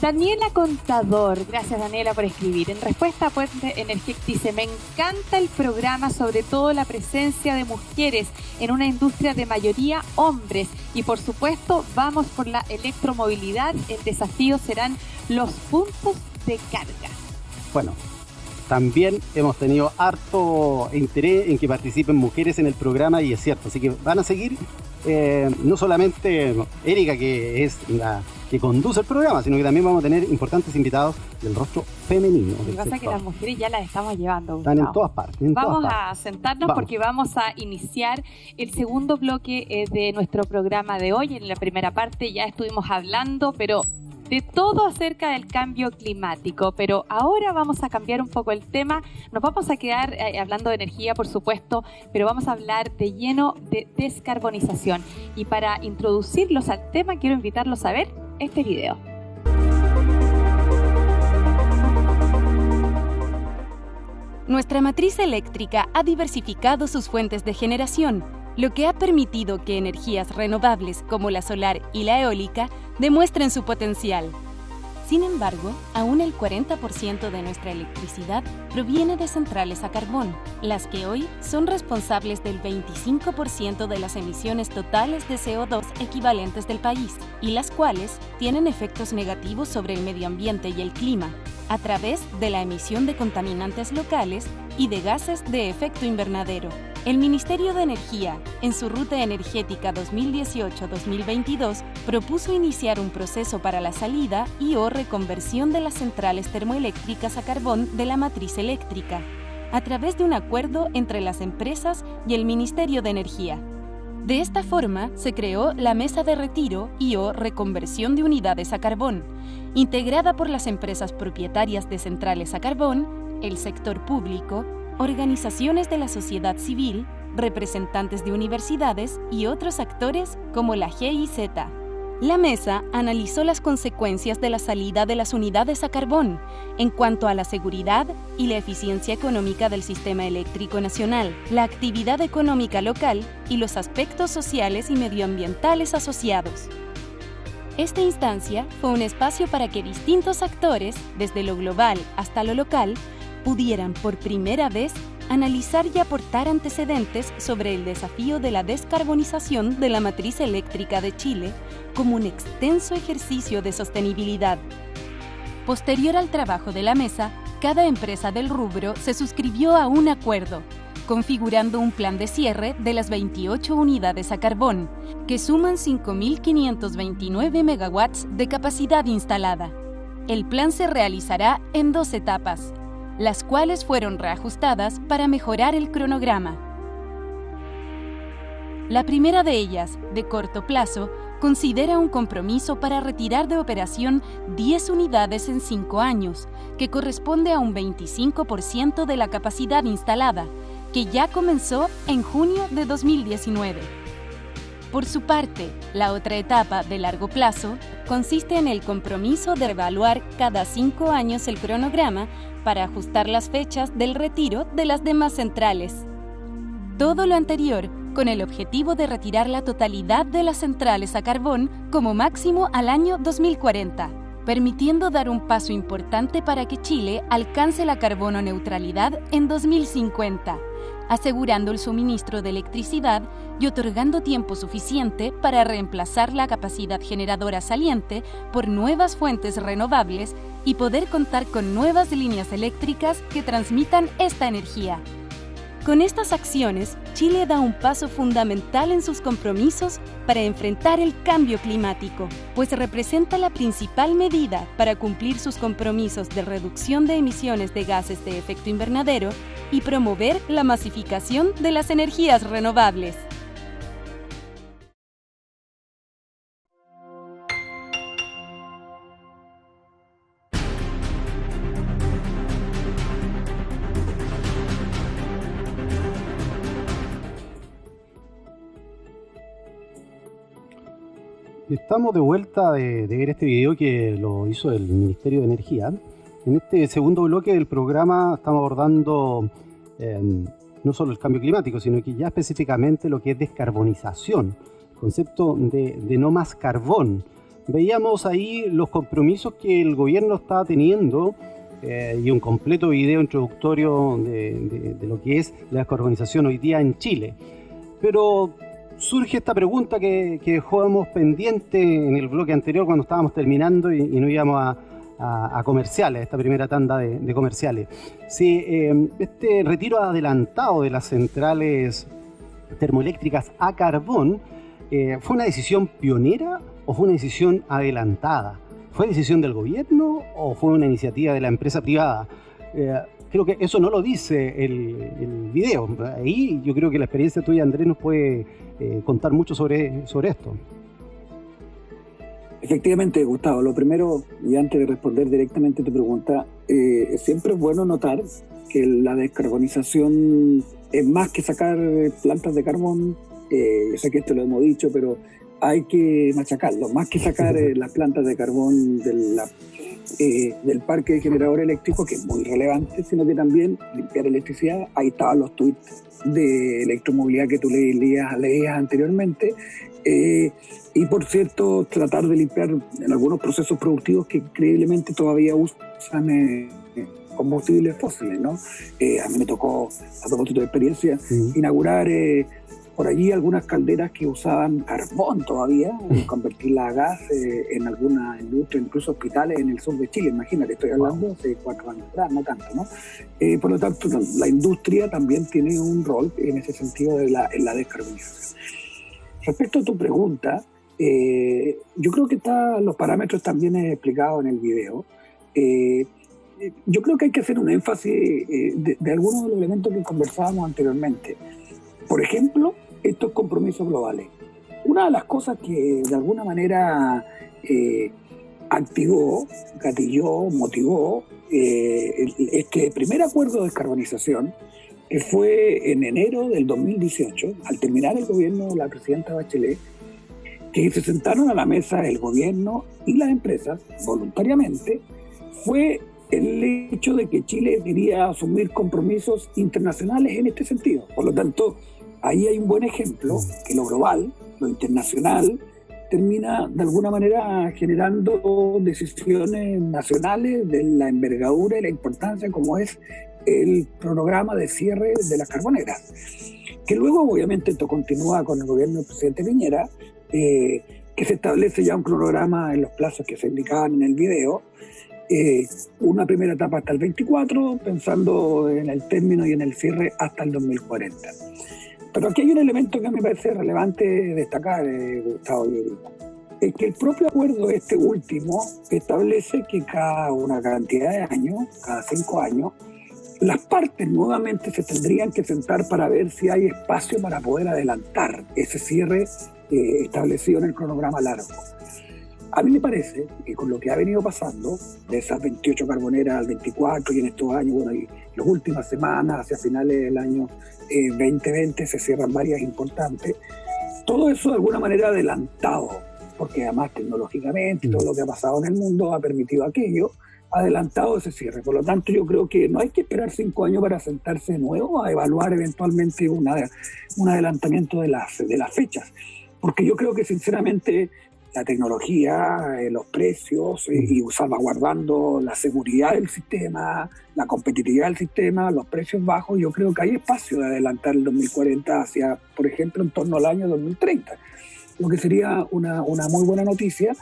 Daniela Contador, gracias Daniela por escribir. En respuesta a Puente Energético dice: me encanta el programa, sobre todo la presencia de mujeres en una industria de mayoría hombres. Y por supuesto, vamos por la electromovilidad. El desafío serán los puntos de carga. Bueno, también hemos tenido harto interés en que participen mujeres en el programa y es cierto, así que van a seguir no solamente Erika, que es la que conduce el programa, sino que también vamos a tener importantes invitados del rostro femenino. Lo que pasa es que las mujeres ya las estamos llevando, Gustavo. Están en todas partes. Vamos a sentarnos porque vamos a iniciar el segundo bloque de nuestro programa de hoy. En la primera parte ya estuvimos hablando, pero de todo acerca del cambio climático, pero ahora vamos a cambiar un poco el tema. Nos vamos a quedar hablando de energía, por supuesto, pero vamos a hablar de lleno de descarbonización. Y para introducirlos al tema, quiero invitarlos a ver este video. Nuestra matriz eléctrica ha diversificado sus fuentes de generación, lo que ha permitido que energías renovables como la solar y la eólica demuestren su potencial. Sin embargo, aún el 40% de nuestra electricidad proviene de centrales a carbón, las que hoy son responsables del 25% de las emisiones totales de CO2 equivalentes del país, y las cuales tienen efectos negativos sobre el medio ambiente y el clima, a través de la emisión de contaminantes locales y de gases de efecto invernadero. El Ministerio de Energía, en su Ruta Energética 2018-2022, propuso iniciar un proceso para la salida y/o reconversión de las centrales termoeléctricas a carbón de la matriz eléctrica, a través de un acuerdo entre las empresas y el Ministerio de Energía. De esta forma, se creó la Mesa de Retiro y/o Reconversión de Unidades a Carbón, integrada por las empresas propietarias de centrales a carbón, el sector público, organizaciones de la sociedad civil, representantes de universidades y otros actores como la GIZ. La mesa analizó las consecuencias de la salida de las unidades a carbón en cuanto a la seguridad y la eficiencia económica del sistema eléctrico nacional, la actividad económica local y los aspectos sociales y medioambientales asociados. Esta instancia fue un espacio para que distintos actores, desde lo global hasta lo local, pudieran por primera vez analizar y aportar antecedentes sobre el desafío de la descarbonización de la matriz eléctrica de Chile como un extenso ejercicio de sostenibilidad. Posterior al trabajo de la mesa, cada empresa del rubro se suscribió a un acuerdo, configurando un plan de cierre de las 28 unidades a carbón, que suman 5.529 megawatts de capacidad instalada. El plan se realizará en 2 etapas, las cuales fueron reajustadas para mejorar el cronograma. La primera de ellas, de corto plazo, considera un compromiso para retirar de operación 10 unidades en 5 años, que corresponde a un 25% de la capacidad instalada, que ya comenzó en junio de 2019. Por su parte, la otra etapa de largo plazo consiste en el compromiso de evaluar cada 5 años el cronograma para ajustar las fechas del retiro de las demás centrales. Todo lo anterior con el objetivo de retirar la totalidad de las centrales a carbón como máximo al año 2040, permitiendo dar un paso importante para que Chile alcance la carbono neutralidad en 2050, asegurando el suministro de electricidad y otorgando tiempo suficiente para reemplazar la capacidad generadora saliente por nuevas fuentes renovables y poder contar con nuevas líneas eléctricas que transmitan esta energía. Con estas acciones, Chile da un paso fundamental en sus compromisos para enfrentar el cambio climático, pues representa la principal medida para cumplir sus compromisos de reducción de emisiones de gases de efecto invernadero y promover la masificación de las energías renovables. Estamos de vuelta de ver este video que lo hizo el Ministerio de Energía. En este segundo bloque del programa estamos abordando no solo el cambio climático, sino que ya específicamente lo que es descarbonización, el concepto de no más carbón, veíamos ahí los compromisos que el gobierno está teniendo y un completo video introductorio de lo que es la descarbonización hoy día en Chile. Pero surge esta pregunta que dejamos pendiente en el bloque anterior cuando estábamos terminando y no íbamos a comerciales, esta primera tanda de comerciales. Si este retiro adelantado de las centrales termoeléctricas a carbón ¿fue una decisión pionera o fue una decisión adelantada? ¿Fue decisión del gobierno o fue una iniciativa de la empresa privada? Creo que eso no lo dice el video. Ahí yo creo que la experiencia tuya, Andrés, nos puede contar mucho sobre esto. Efectivamente, Gustavo, lo primero, y antes de responder directamente a tu pregunta, siempre es bueno notar que la descarbonización es más que sacar plantas de carbón. Yo sé que esto lo hemos dicho, pero hay que machacarlo. Más que sacar las plantas de carbón del parque de generador eléctrico, que es muy relevante, sino que también limpiar electricidad. Ahí estaban los tweets de electromovilidad que tú leías anteriormente. Y por cierto, tratar de limpiar en algunos procesos productivos que increíblemente todavía usan combustibles fósiles, ¿no? A mí me tocó, a propósito de experiencia, inaugurar por allí algunas calderas que usaban carbón todavía, convertirlas a gas en alguna industria, incluso hospitales en el sur de Chile. Imagínate, estoy hablando hace 4 años atrás, no tanto, ¿no? Por lo tanto, la industria también tiene un rol en ese sentido en la descarbonización. Respecto a tu pregunta, yo creo que los parámetros también explicados en el video. Yo creo que hay que hacer un énfasis de algunos de los elementos que conversábamos anteriormente. Por ejemplo, estos compromisos globales. Una de las cosas que de alguna manera activó, gatilló, motivó este primer acuerdo de descarbonización, que fue en enero del 2018, al terminar el gobierno de la presidenta Bachelet, que se sentaron a la mesa el gobierno y las empresas voluntariamente, fue el hecho de que Chile quería asumir compromisos internacionales en este sentido. Por lo tanto, ahí hay un buen ejemplo que lo global, lo internacional, termina de alguna manera generando decisiones nacionales de la envergadura y la importancia como es el programa de cierre de las carboneras. Que luego, obviamente, esto continúa con el gobierno del presidente Piñera, que se establece ya un cronograma en los plazos que se indicaban en el video. Una primera etapa hasta el 24, pensando en el término y en el cierre hasta el 2040. Pero aquí hay un elemento que me parece relevante destacar, Gustavo, es que el propio acuerdo este último establece que cada una cantidad de años, cada 5 años, las partes nuevamente se tendrían que sentar para ver si hay espacio para poder adelantar ese cierre establecido en el cronograma largo. A mí me parece que con lo que ha venido pasando, de esas 28 carboneras al 24 y en estos años, bueno, y las últimas semanas, hacia finales del año 2020, se cierran varias importantes, todo eso de alguna manera adelantado, porque además tecnológicamente todo lo que ha pasado en el mundo ha permitido aquello, adelantado ese cierre. Por lo tanto, yo creo que no hay que esperar 5 años para sentarse de nuevo a evaluar eventualmente un adelantamiento de las fechas, porque yo creo que sinceramente la tecnología, los precios y salvaguardando la seguridad del sistema, la competitividad del sistema, los precios bajos, yo creo que hay espacio de adelantar el 2040 hacia, por ejemplo, en torno al año 2030, lo que sería una muy buena noticia,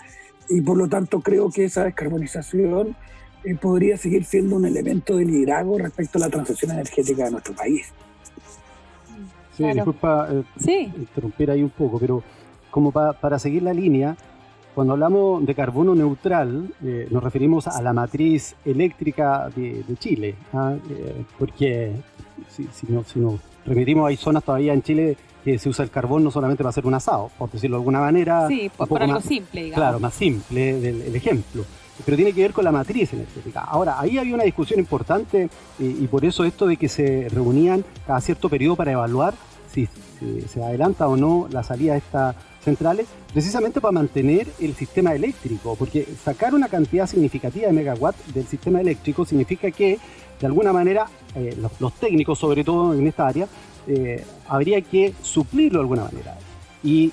y por lo tanto creo que esa descarbonización podría seguir siendo un elemento de liderazgo respecto a la transición energética de nuestro país. Sí, claro. Disculpa interrumpir ahí un poco, pero como para seguir la línea, cuando hablamos de carbono neutral, nos referimos a la matriz eléctrica de Chile, porque si nos remitimos, hay zonas todavía en Chile que se usa el carbón no solamente para hacer un asado, por decirlo de alguna manera. Sí, por algo simple, digamos. Claro, más simple el ejemplo, pero tiene que ver con la matriz energética. Ahora, ahí había una discusión importante y por eso esto de que se reunían cada cierto periodo para evaluar si se adelanta o no la salida de estas centrales, precisamente para mantener el sistema eléctrico, porque sacar una cantidad significativa de megawatts del sistema eléctrico significa que, de alguna manera, los técnicos, sobre todo en esta área, habría que suplirlo de alguna manera. Y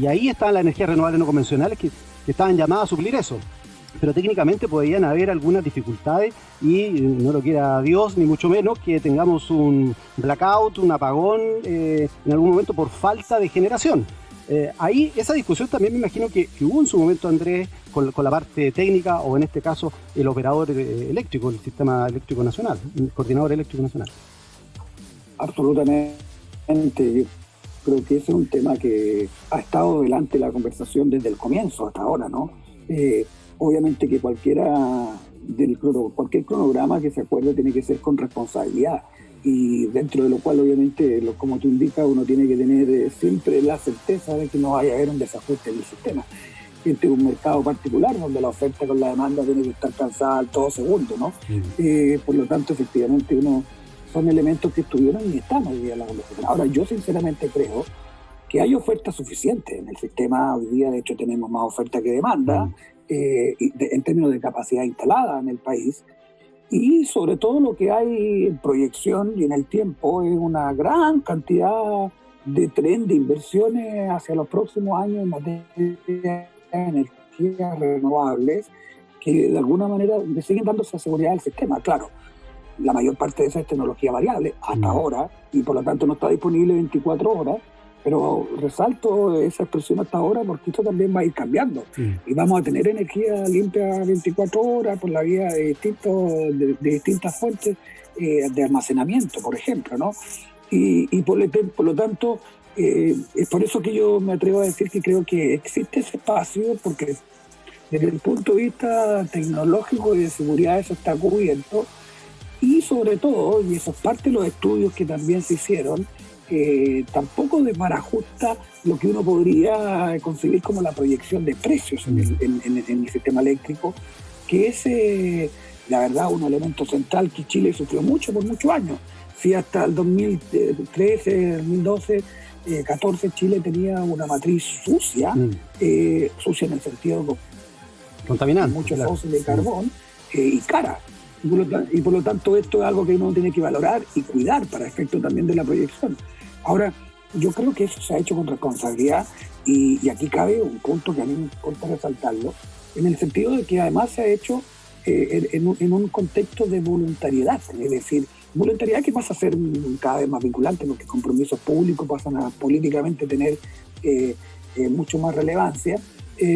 ahí están las energías renovables no convencionales que que estaban llamadas a suplir eso. Pero técnicamente podrían haber algunas dificultades y no lo quiera Dios, ni mucho menos que tengamos un blackout, un apagón en algún momento por falta de generación. Ahí esa discusión también me imagino que hubo en su momento, Andrés, con la parte técnica, o en este caso el operador eléctrico, el Sistema Eléctrico Nacional, el Coordinador Eléctrico Nacional. Absolutamente. Yo creo que ese es un tema que ha estado delante de la conversación desde el comienzo hasta ahora, ¿no? Obviamente que cualquier cronograma que se acuerde tiene que ser con responsabilidad, y dentro de lo cual obviamente, como tú indicas, uno tiene que tener siempre la certeza de que no vaya a haber un desajuste en el sistema. Este es un mercado particular donde la oferta con la demanda tiene que estar calzada al todo segundo, ¿no? Por lo tanto, efectivamente, son elementos que estuvieron y están hoy día en la conversación. Ahora, yo sinceramente creo que hay oferta suficiente en el sistema. Hoy día, de hecho, tenemos más oferta que demanda, en términos de capacidad instalada en el país, y sobre todo lo que hay en proyección y en el tiempo es una gran cantidad de tren de inversiones hacia los próximos años en materia de energías renovables, que de alguna manera le siguen dando esa seguridad al sistema. Claro, la mayor parte de esa es tecnología variable hasta ahora, y por lo tanto no está disponible 24 horas, pero resalto esa expresión hasta ahora porque esto también va a ir cambiando, y vamos a tener energía limpia 24 horas por la vía de distintas fuentes de almacenamiento, por ejemplo, ¿no? Y por lo tanto, es por eso que yo me atrevo a decir que creo que existe ese espacio, porque desde el punto de vista tecnológico y de seguridad eso está cubierto, y sobre todo, y eso es parte de los estudios que también se hicieron, tampoco desbarajusta lo que uno podría concebir como la proyección de precios en el sistema eléctrico, que es, la verdad, un elemento central que Chile sufrió mucho por muchos años. Si hasta el 2013, 2012, 14, Chile tenía una matriz sucia, sucia en el sentido de contaminante, muchos fósiles de carbón, y cara. Y por lo tanto esto es algo que uno tiene que valorar y cuidar para efecto también de la proyección. Ahora, yo creo que eso se ha hecho con responsabilidad, y aquí cabe un punto que a mí me importa resaltarlo, en el sentido de que además se ha hecho en un contexto de voluntariedad, es decir, voluntariedad que pasa a ser cada vez más vinculante, porque compromisos públicos pasan a políticamente tener mucho más relevancia,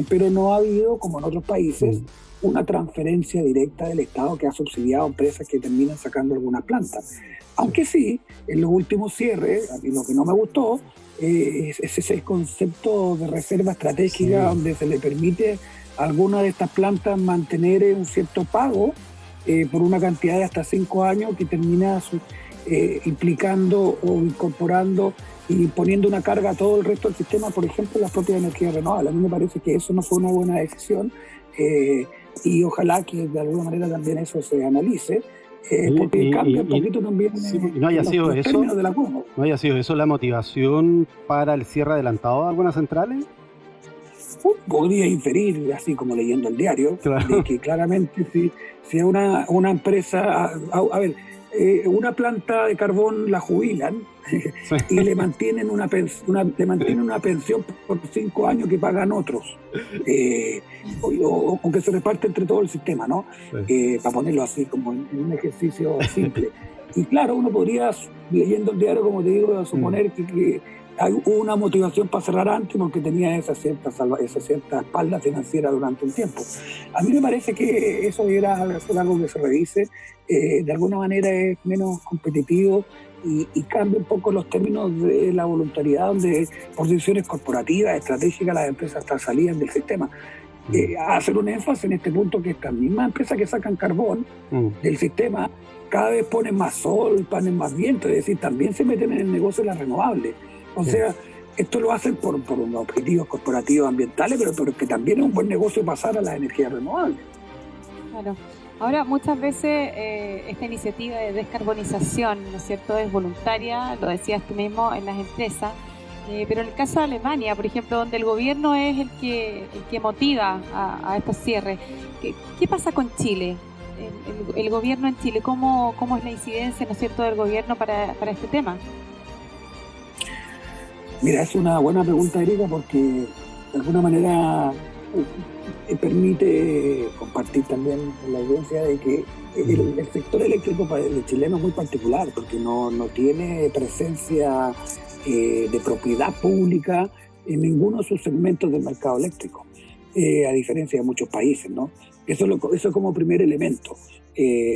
pero no ha habido, como en otros países, una transferencia directa del Estado que ha subsidiado empresas que terminan sacando algunas plantas. Aunque sí, en los últimos cierres, a mí lo que no me gustó es ese concepto de reserva estratégica, donde se le permite a alguna de estas plantas mantener un cierto pago por una cantidad de hasta 5 años, que termina implicando o incorporando y poniendo una carga a todo el resto del sistema, por ejemplo, las propias energías renovables. A mí me parece que eso no fue una buena decisión, y ojalá que de alguna manera también eso se analice, porque cambia un poquito también no haya sido eso, términos del acuerdo. ¿No haya sido eso la motivación para el cierre adelantado de algunas centrales? Podría inferir, así como leyendo el diario, claro, de que claramente si una empresa, a ver, una planta de carbón la jubilan y le mantienen una pensión por 5 años que pagan otros, o que se reparte entre todo el sistema, ¿no? Para ponerlo así como en un ejercicio simple. Y claro, uno podría, leyendo el diario, como te digo, suponer que hay una motivación para cerrar antes porque tenía esa cierta espalda financiera durante un tiempo. A mí me parece que eso debería ser algo que se revise. De alguna manera es menos competitivo y cambia un poco los términos de la voluntariedad, donde por decisiones corporativas, estratégicas, las empresas hasta salían del sistema. Hacer un énfasis en este punto, que estas mismas empresas que sacan carbón del sistema cada vez ponen más sol, ponen más viento, es decir, también se meten en el negocio de las renovables. O sea, esto lo hacen por unos objetivos corporativos ambientales, pero que también es un buen negocio pasar a las energías renovables. Claro. Ahora, muchas veces esta iniciativa de descarbonización, ¿no es cierto?, es voluntaria, lo decías tú mismo, en las empresas, pero en el caso de Alemania, por ejemplo, donde el gobierno es el que motiva a estos cierres, ¿qué pasa con Chile? El gobierno en Chile, ¿cómo es la incidencia, ¿no es cierto?, del gobierno para este tema? Mira, es una buena pregunta, Erika, porque de alguna manera permite compartir también la evidencia de que el sector eléctrico chileno es muy particular, porque no tiene presencia de propiedad pública en ninguno de sus segmentos del mercado eléctrico, a diferencia de muchos países, ¿no? Eso es como primer elemento.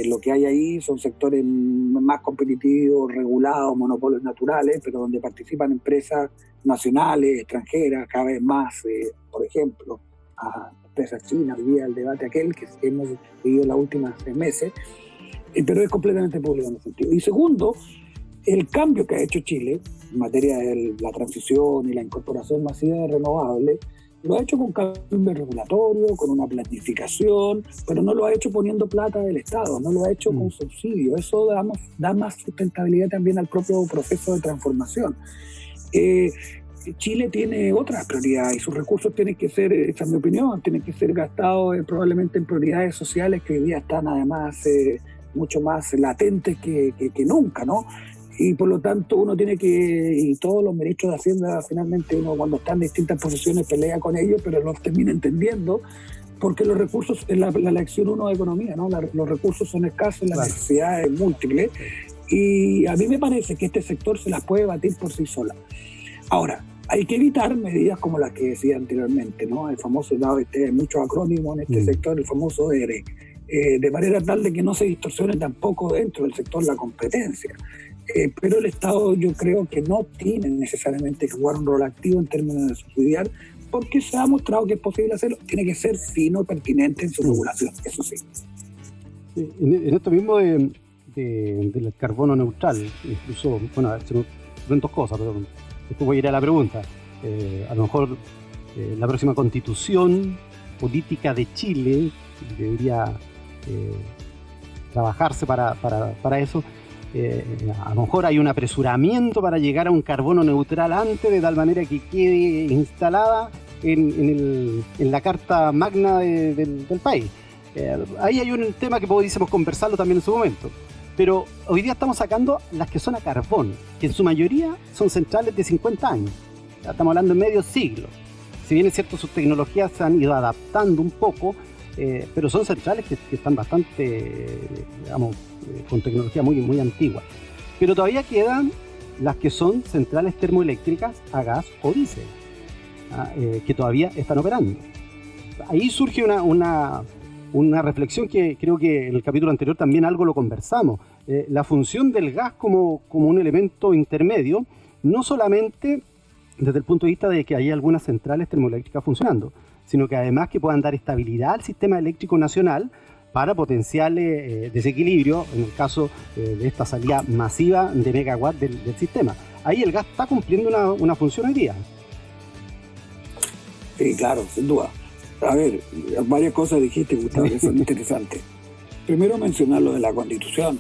Lo que hay ahí son sectores más competitivos, regulados, monopolios naturales, pero donde participan empresas nacionales, extranjeras, cada vez más, por ejemplo, a empresas chinas. Hoy día el debate aquel que hemos vivido en los últimos 6 meses, pero es completamente público en ese sentido. Y segundo, el cambio que ha hecho Chile en materia de la transición y la incorporación masiva de renovables, lo ha hecho con cambio regulatorio, con una planificación, pero no lo ha hecho poniendo plata del Estado, no lo ha hecho con subsidio. Eso da más sustentabilidad también al propio proceso de transformación. Chile tiene otras prioridades y sus recursos tienen que ser, esa es mi opinión, tienen que ser gastados probablemente en prioridades sociales que hoy día están además mucho más latentes que nunca, ¿no? Y por lo tanto uno tiene que, y todos los ministros de Hacienda finalmente uno cuando está en distintas posiciones pelea con ellos, pero los termina entendiendo, porque los recursos, en la lección 1 de economía, ¿no? Los recursos son escasos, las necesidades múltiples, y a mí me parece que este sector se las puede batir por sí sola. Ahora, hay que evitar medidas como las que decía anteriormente, ¿no? El famoso, hay muchos acrónimos en este sector, el famoso ERE, de manera tal de que no se distorsione tampoco dentro del sector la competencia. Pero el Estado yo creo que no tiene necesariamente que jugar un rol activo en términos de subsidiar, porque se ha mostrado que es posible hacerlo. Tiene que ser fino y pertinente en su regulación, eso sí. En esto mismo del carbono neutral, incluso, bueno, se me ocurren 2 cosas, pero después voy a ir a la pregunta. A lo mejor la próxima constitución política de Chile debería trabajarse para eso. A lo mejor hay un apresuramiento para llegar a un carbono neutral antes, de tal manera que quede instalada en la carta magna del país. Ahí hay un tema que pudiésemos conversarlo también en su momento. Pero hoy día estamos sacando las que son a carbón, que en su mayoría son centrales de 50 años. Ya estamos hablando de medio siglo. Si bien es cierto, sus tecnologías se han ido adaptando un poco, pero son centrales que están bastante, digamos, con tecnología muy, muy antigua. Pero todavía quedan las que son centrales termoeléctricas a gas o diésel, que todavía están operando. Ahí surge una reflexión que creo que en el capítulo anterior también algo lo conversamos. La función del gas como un elemento intermedio, no solamente desde el punto de vista de que hay algunas centrales termoeléctricas funcionando, sino que además que puedan dar estabilidad al sistema eléctrico nacional para potenciales desequilibrios en el caso de esta salida masiva de megawatt del sistema. Ahí el gas está cumpliendo una función hoy día. Sí, claro, sin duda. A ver, varias cosas dijiste, Gustavo, que son interesantes. Primero mencionar lo de la Constitución,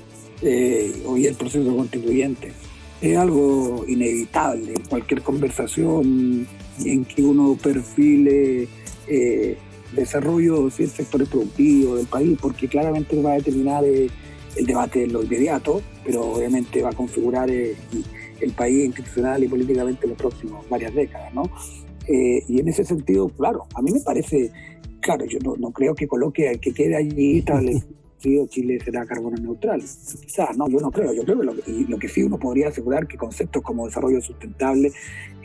hoy el proceso constituyente. Es algo inevitable en cualquier conversación en que uno perfile desarrollo de sectores productivos del país, porque claramente va a determinar el debate en lo inmediato, pero obviamente va a configurar el país institucional y políticamente en los próximos varias décadas, ¿no? Y en ese sentido, claro, a mí me parece, claro, yo no creo que quede allí establecido Chile será carbono neutral. Quizás, no, yo no creo. Yo creo que lo que sí uno podría asegurar que conceptos como desarrollo sustentable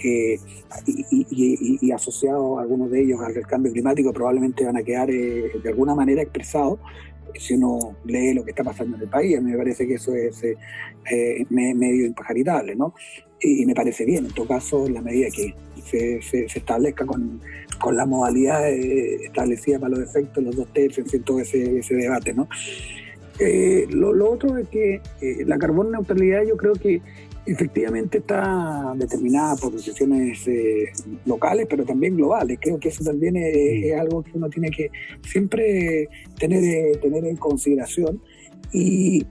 y asociados a algunos de ellos al cambio climático probablemente van a quedar de alguna manera expresados si uno lee lo que está pasando en el país. A mí me parece que eso es medio impajaritable, ¿no? Y me parece bien, en todo caso, en la medida que se establezca con la modalidad establecida para los efectos, los 2/3 en todo ese debate, ¿no? Lo otro es que la carbono neutralidad yo creo que efectivamente está determinada por decisiones locales, pero también globales. Creo que eso también es algo que uno tiene que siempre tener en consideración. Y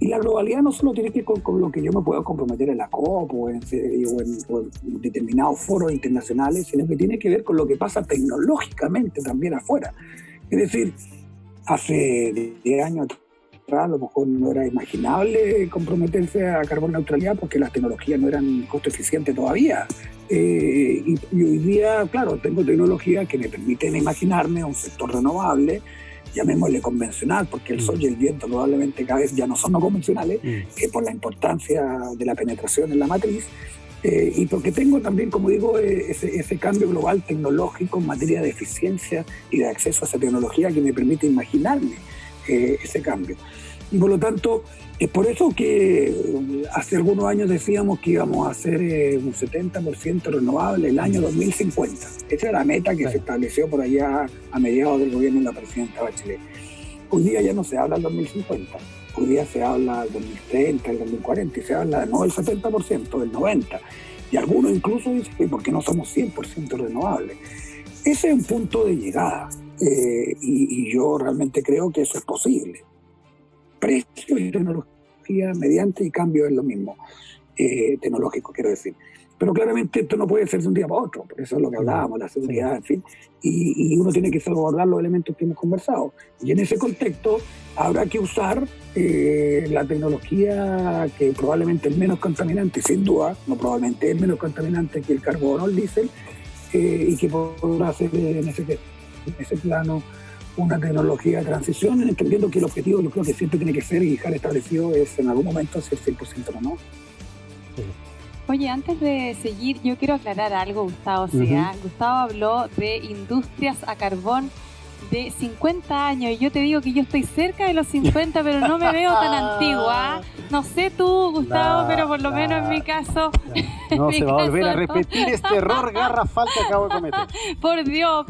la globalidad no solo tiene que ver con lo que yo me puedo comprometer en la COP o en determinados foros internacionales, sino que tiene que ver con lo que pasa tecnológicamente también afuera. Es decir, hace 10 años a lo mejor no era imaginable comprometerse a carbón neutralidad porque las tecnologías no eran costo eficientes todavía. Y hoy día, claro, tengo tecnologías que me permiten imaginarme un sector renovable, llamémosle convencional, porque el sol y el viento probablemente cada vez ya no son no convencionales, por la importancia de la penetración en la matriz, y porque tengo también, como digo, ese cambio global tecnológico en materia de eficiencia y de acceso a esa tecnología que me permite imaginarme ese cambio. Y por lo tanto, es por eso que hace algunos años decíamos que íbamos a hacer un 70% renovable el año 2050. Esa era la meta que se estableció por allá a mediados del gobierno de la presidenta Bachelet. Hoy día ya no se habla del 2050, hoy día se habla del 2030, del 2040, y se habla no del 70%, del 90%. Y algunos incluso dicen que porque no somos 100% renovables. Ese es un punto de llegada, y yo realmente creo que eso es posible. Precio y tecnología mediante y cambio es lo mismo, tecnológico quiero decir. Pero claramente esto no puede ser de un día para otro, por eso es lo que hablábamos, la seguridad, en fin, y uno tiene que salvaguardar los elementos que hemos conversado. Y en ese contexto habrá que usar la tecnología que probablemente es menos contaminante, sin duda, no probablemente es menos contaminante que el carbón o el diésel, y que podrá ser en ese plano una tecnología de transición, entendiendo que el objetivo, yo creo que siempre tiene que ser y dejar establecido es en algún momento ser 100% o no. Oye, antes de seguir, yo quiero aclarar algo, Gustavo. Gustavo habló de industrias a carbón de 50 años, y yo te digo que yo estoy cerca de los 50, pero no me veo tan antigua. No sé tú, Gustavo, pero por lo menos en mi caso... No se va a volver a repetir este error garrafal que acabo de cometer. Por Dios.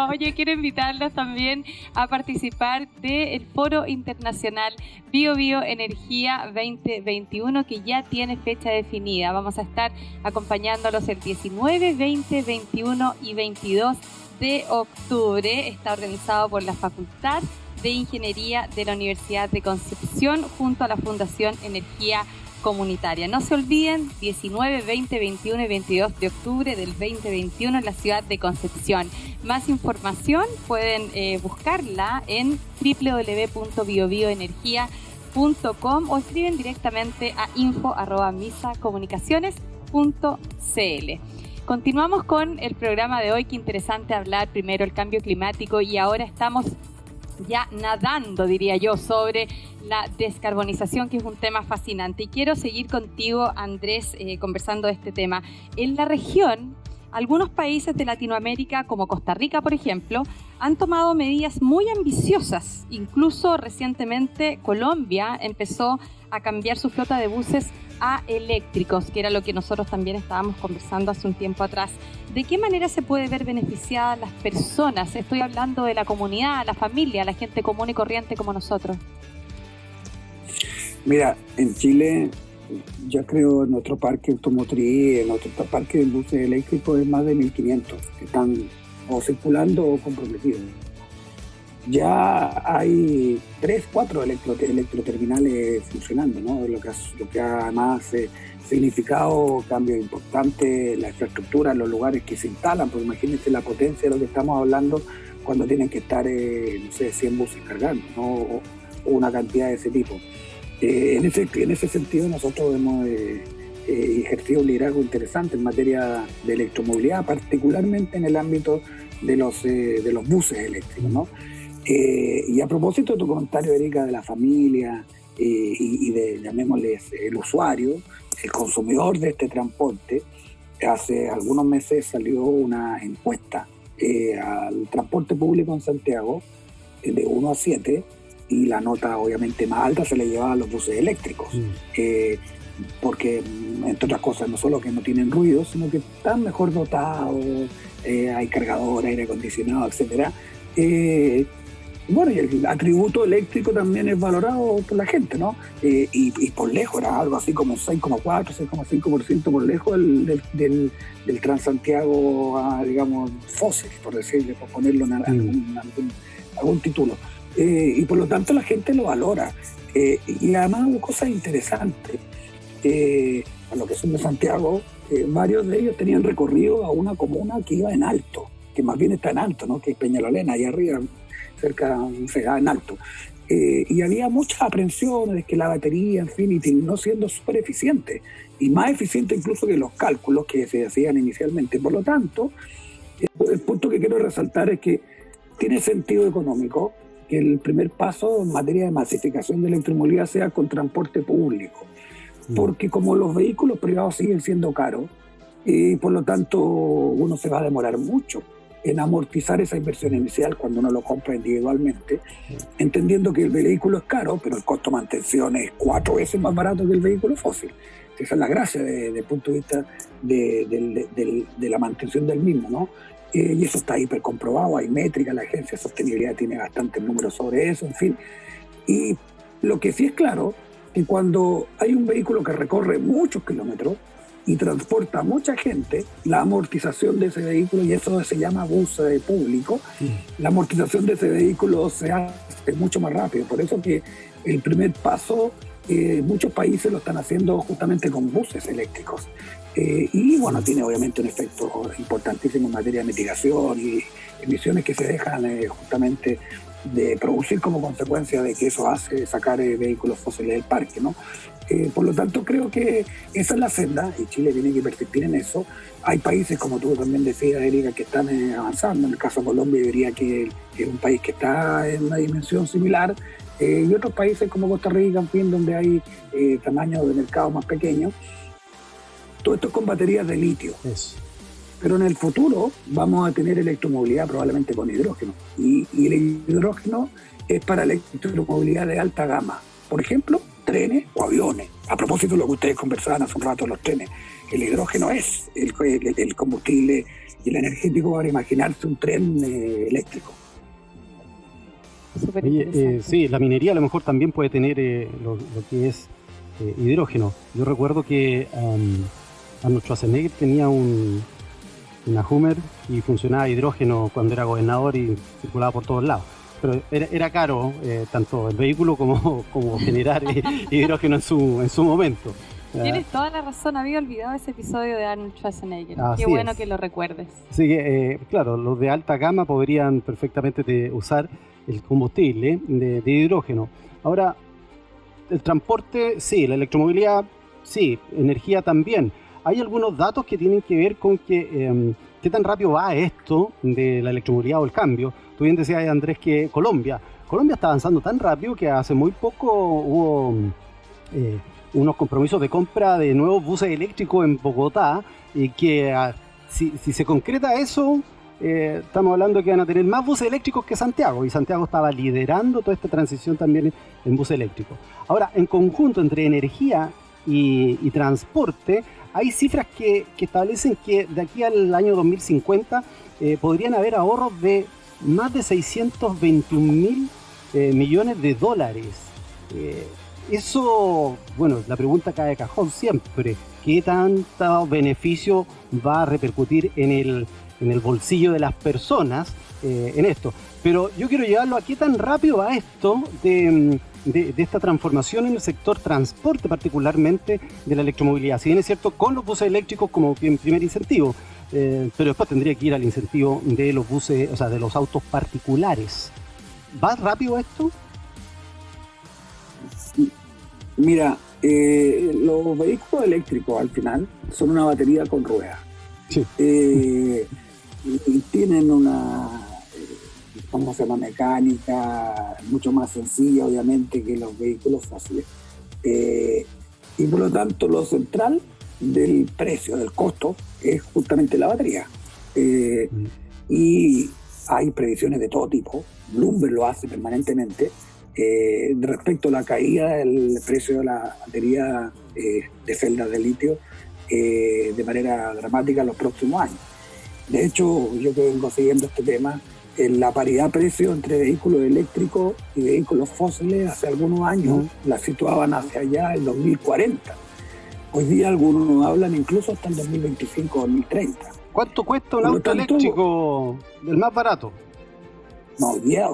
Oye, quiero invitarlos también a participar del Foro Internacional Bio-Bio-Energía 2021, que ya tiene fecha definida. Vamos a estar acompañándolos el 19, 20, 21 y 22 de octubre. Está organizado por la Facultad de Ingeniería de la Universidad de Concepción junto a la Fundación Energía Comunitaria. No se olviden, 19, 20, 21 y 22 de octubre del 2021 en la ciudad de Concepción. Más información pueden buscarla en www.biobioenergia.com o escriben directamente a info@misacomunicaciones.cl. Continuamos con el programa de hoy. Qué interesante hablar primero el cambio climático, y ahora estamos ya nadando, diría yo, sobre la descarbonización, que es un tema fascinante. Y quiero seguir contigo, Andrés, conversando de este tema. En la región, algunos países de Latinoamérica, como Costa Rica, por ejemplo, han tomado medidas muy ambiciosas. Incluso recientemente Colombia empezó a cambiar su flota de buses a eléctricos, que era lo que nosotros también estábamos conversando hace un tiempo atrás. ¿De qué manera se puede ver beneficiadas las personas? Estoy hablando de la comunidad, la familia, la gente común y corriente como nosotros. Mira, en Chile, ya creo en nuestro parque automotriz, en nuestro parque de buses eléctricos es más de 1.500 que están o circulando o comprometidos. Ya hay 3-4 electroterminales funcionando, ¿no? Lo que ha además significado cambios importantes en la infraestructura, en los lugares que se instalan, porque imagínense la potencia de lo que estamos hablando cuando tienen que estar, 100 buses cargando, ¿no? O una cantidad de ese tipo. En ese sentido nosotros hemos ejercido un liderazgo interesante en materia de electromovilidad, particularmente en el ámbito de los buses eléctricos, ¿no? Y a propósito de tu comentario, Erika, de la familia y de, llamémosles, el usuario, el consumidor de este transporte, hace algunos meses salió una encuesta al transporte público en Santiago de 1 a 7, y la nota obviamente más alta se le llevaba a los buses eléctricos, porque entre otras cosas no solo que no tienen ruido, sino que están mejor dotados, hay cargador, aire acondicionado, etcétera. Bueno, y el atributo eléctrico también es valorado por la gente, ¿no? Y por lejos, era algo así como 6,4, 6,5% por lejos del Transantiago, digamos, fósil, por decirle, por ponerlo en algún título. Y por lo tanto la gente lo valora. Y además hubo cosas interesantes. A lo que son de Santiago, varios de ellos tenían recorrido a una comuna que iba en alto, que más bien está en alto, ¿no? Que es Peñalolena, allá arriba, cerca de en alto. y había muchas aprensiones de que la batería, en fin, y terminó siendo súper eficiente, y más eficiente incluso que los cálculos que se hacían inicialmente. Por lo tanto, el punto que quiero resaltar es que tiene sentido económico que el primer paso en materia de masificación de electromovilidad sea con transporte público, porque como los vehículos privados siguen siendo caros, y por lo tanto uno se va a demorar mucho en amortizar esa inversión inicial cuando uno lo compra individualmente, entendiendo que el vehículo es caro, pero el costo de mantención es 4 veces más barato que el vehículo fósil. Esa es la gracia desde el punto de vista de la mantención del mismo, ¿no? Y eso está hiper comprobado, hay métricas, la agencia de sostenibilidad tiene bastantes números sobre eso, en fin. Y lo que sí es claro, que cuando hay un vehículo que recorre muchos kilómetros y transporta a mucha gente, la amortización de ese vehículo, y eso se llama bus público, la amortización de ese vehículo se hace mucho más rápido. Por eso que el primer paso, muchos países lo están haciendo justamente con buses eléctricos. Y bueno, tiene obviamente un efecto importantísimo en materia de mitigación y emisiones que se dejan justamente de producir como consecuencia de que eso hace sacar vehículos fósiles del parque, ¿no? Por lo tanto, creo que esa es la senda y Chile tiene que persistir en eso. Hay países, como tú también decías, Erika, que están avanzando. En el caso de Colombia, yo diría que es un país que está en una dimensión similar, y otros países como Costa Rica, en fin, donde hay tamaños de mercado más pequeños. Todo esto es con baterías de litio. Eso. Pero en el futuro vamos a tener electromovilidad probablemente con hidrógeno. Y el hidrógeno es para electromovilidad de alta gama. Por ejemplo, trenes o aviones. A propósito de lo que ustedes conversaban hace un rato, los trenes. El hidrógeno es el combustible y el energético para imaginarse un tren eléctrico. Oye, sí, la minería a lo mejor también puede tener lo que es hidrógeno. Yo recuerdo que Arnold Schwarzenegger tenía una Hummer y funcionaba hidrógeno cuando era gobernador y circulaba por todos lados. Pero era caro tanto el vehículo como generar hidrógeno en su momento. Tienes toda la razón, había olvidado ese episodio de Arnold Schwarzenegger. Así Qué bueno es. Que lo recuerdes. Así que, claro, los de alta gama podrían perfectamente usar el combustible de hidrógeno. Ahora, el transporte, sí, la electromovilidad, sí, energía también. Hay algunos datos que tienen que ver con qué tan rápido va esto de la electromovilidad o el cambio. Tú bien decías, Andrés, que Colombia está avanzando tan rápido que hace muy poco hubo unos compromisos de compra de nuevos buses eléctricos en Bogotá, y que si se concreta eso, estamos hablando de que van a tener más buses eléctricos que Santiago, y Santiago estaba liderando toda esta transición también en buses eléctricos. Ahora, en conjunto entre energía y transporte, hay cifras que establecen que de aquí al año 2050 podrían haber ahorros de más de 621.000 millones de dólares. Eso, bueno, la pregunta cae de cajón siempre. ¿Qué tanto beneficio va a repercutir en el bolsillo de las personas en esto? Pero yo quiero llevarlo a qué tan rápido va esto de esta transformación en el sector transporte, particularmente de la electromovilidad. Si bien es cierto, con los buses eléctricos como primer incentivo, pero después tendría que ir al incentivo de los buses, o sea, de los autos particulares. ¿Va rápido esto? Mira, los vehículos eléctricos al final son una batería con ruedas. Sí. Y tienen una ¿cómo se llama? Mecánica mucho más sencilla, obviamente, que los vehículos fósiles. Y por lo tanto, lo central del precio, del costo, es justamente la batería. Y hay previsiones de todo tipo. Bloomberg lo hace permanentemente respecto a la caída del precio de la batería de celdas de litio de manera dramática en los próximos años. De hecho, yo que vengo siguiendo este tema, la paridad precio entre vehículos eléctricos y vehículos fósiles hace algunos años la situaban hacia allá el 2040. Hoy día algunos hablan incluso hasta el 2025 o 2030. ¿Cuánto cuesta un auto eléctrico del más barato? No, hoy día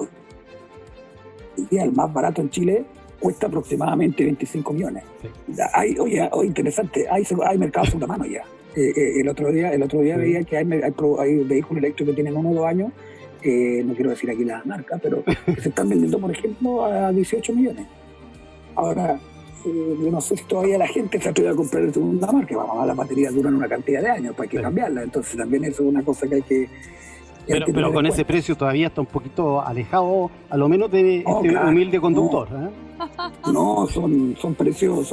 el más barato en Chile cuesta aproximadamente 25 millones. Sí. Hay, oye, interesante, hay mercado segunda mano ya. El otro día veía que hay vehículos eléctricos que tienen 1 o 2 años no quiero decir aquí la marca, pero que se están vendiendo, por ejemplo, a 18 millones. Ahora, yo no sé si todavía la gente se atreve a comprar de segunda marca. Vamos, las baterías duran una cantidad de años, pues hay que cambiarlas. Entonces también eso es una cosa que hay que... Pero con ese precio todavía está un poquito alejado, a lo menos de este humilde conductor. No, son precios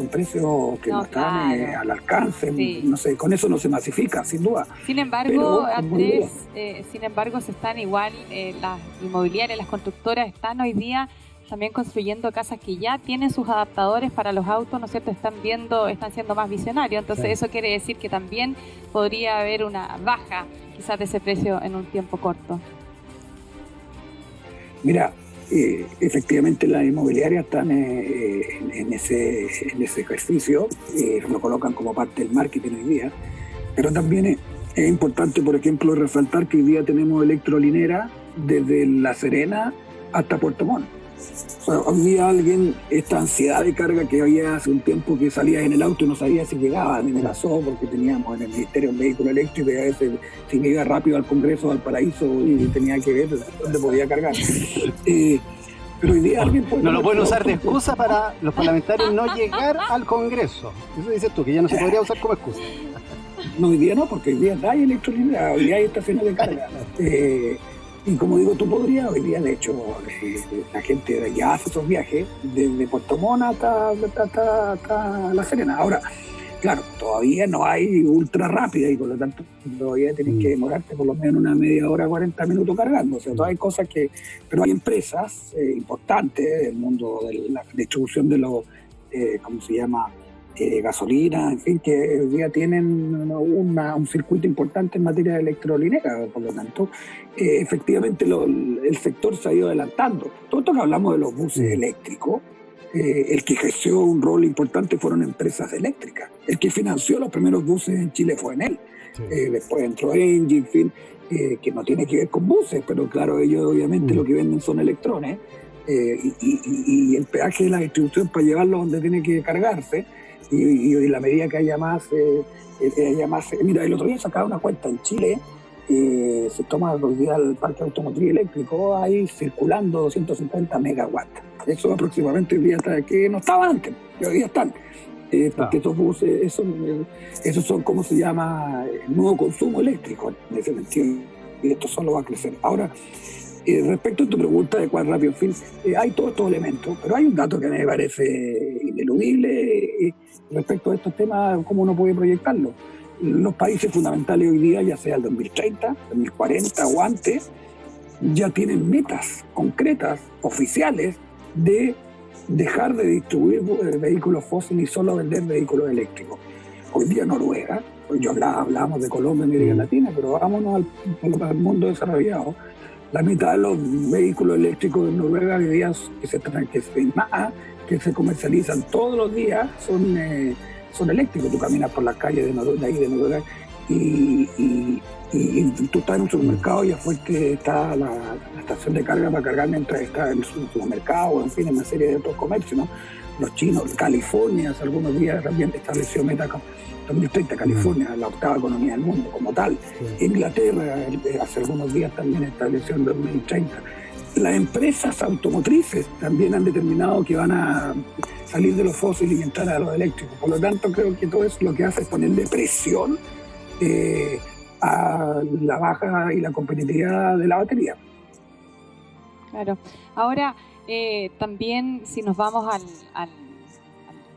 que no están al alcance. Sí. No sé, con eso no se masifica, sin duda. Sin embargo, Andrés, se están igual, las inmobiliarias, las constructoras están hoy día también construyendo casas que ya tienen sus adaptadores para los autos, ¿no es cierto? Están siendo más visionarios. Entonces eso quiere decir que también podría haber una baja quizás de ese precio en un tiempo corto. Mira, efectivamente las inmobiliarias están en ese ejercicio, lo colocan como parte del marketing hoy día, pero también es importante, por ejemplo, resaltar que hoy día tenemos electrolinera desde La Serena hasta Puerto Montt. O sea, hoy día esta ansiedad de carga que había hace un tiempo, que salías en el auto y no sabías si llegaba, a mí me pasó porque teníamos en el Ministerio un vehículo eléctrico y a veces si me iba rápido al Congreso, al Paraíso, y tenía que ver dónde podía cargar. Pero hoy día alguien no lo pueden usar de excusa para los parlamentarios no llegar al Congreso. Eso dices tú, que ya no se podría usar como excusa. No, hoy día no, porque hoy día hay electrolinera, hoy día hay estaciones de carga. Y como digo, tú podrías, hoy día de hecho la gente ya hace esos viajes desde Puerto Montt hasta La Serena. Ahora, claro, todavía no hay ultra rápida y por lo tanto todavía tienes que demorarte por lo menos una media hora, 40 minutos cargando. O sea, todavía hay cosas pero hay empresas importantes del mundo de la distribución de los, ¿cómo se llama?, gasolina, en fin, que hoy día tienen un circuito importante en materia de electrolinera. Por lo tanto, efectivamente el sector se ha ido adelantando. Todo esto que hablamos de los buses eléctricos, el que ejerció un rol importante fueron empresas eléctricas. El que financió los primeros buses en Chile fue Enel. Sí. Después entró Engie, en fin, que no tiene que ver con buses, pero claro, ellos obviamente lo que venden son electrones, y el peaje de la distribución para llevarlo donde tiene que cargarse. Y la medida que haya más, mira, el otro día sacaba una cuenta en Chile, se toma hoy día el parque automotriz eléctrico, ahí circulando 250 megawatts. Eso aproximadamente hoy día está, que no estaba antes, y hoy día están. Porque estos buses, esos son, ¿cómo se llama?, nuevo consumo eléctrico, en ese sentido, y esto solo va a crecer. Ahora, respecto a tu pregunta de cuál rápido, en fin, hay todos estos elementos, pero hay un dato que me parece ineludible respecto a estos temas, cómo uno puede proyectarlo. Los países fundamentales hoy día, ya sea el 2030, 2040 o antes, ya tienen metas concretas, oficiales, de dejar de distribuir vehículos fósiles y solo vender vehículos eléctricos. Hoy día Noruega, hablábamos de Colombia y América Latina, pero vámonos al mundo desarrollado. La mitad de los vehículos eléctricos de Noruega hoy día que se comercializan todos los días son eléctricos. Tú caminas por las calles de Noruega y tú estás en un supermercado y afuera está la estación de carga para cargar mientras está en el supermercado, o en fin, en una serie de otros comercios, ¿no? Los chinos, California, hace algunos días también estableció meta 2030, California, la octava economía del mundo como tal. Sí. Inglaterra, hace algunos días también estableció en 2030. Las empresas automotrices también han determinado que van a salir de los fósiles y entrar a los eléctricos. Por lo tanto, creo que todo eso lo que hace es ponerle presión a la baja y la competitividad de la batería. Claro. Ahora, también si nos vamos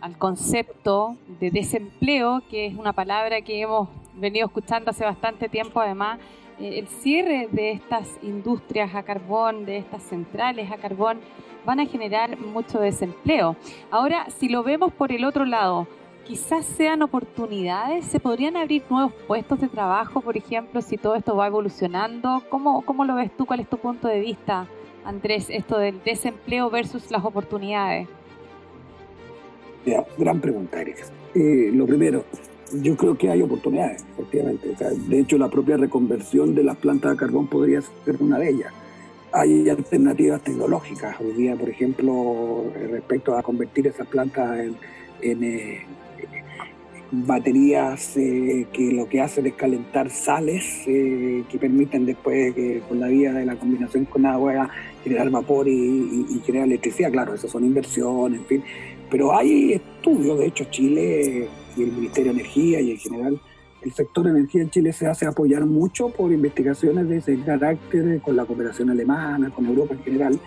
al concepto de desempleo, que es una palabra que hemos venido escuchando hace bastante tiempo, además, el cierre de estas industrias a carbón, de estas centrales a carbón, van a generar mucho desempleo. Ahora, si lo vemos por el otro lado, quizás sean oportunidades, se podrían abrir nuevos puestos de trabajo, por ejemplo, si todo esto va evolucionando. ¿Cómo lo ves tú? ¿Cuál es tu punto de vista, Andrés, esto del desempleo versus las oportunidades? Ya, gran pregunta, Erika. Lo primero, yo creo que hay oportunidades, efectivamente. O sea, de hecho, la propia reconversión de las plantas de carbón podría ser una de ellas. Hay alternativas tecnológicas hoy día, por ejemplo, respecto a convertir esas plantas en baterías que lo que hacen es calentar sales que permiten después que con la vía de la combinación con agua generar vapor y generar electricidad. Claro, esas son inversiones, en fin. Pero hay estudios, de hecho Chile y el Ministerio de Energía y en general el sector de energía en Chile se hace apoyar mucho por investigaciones de ese carácter con la cooperación alemana, con Europa en general.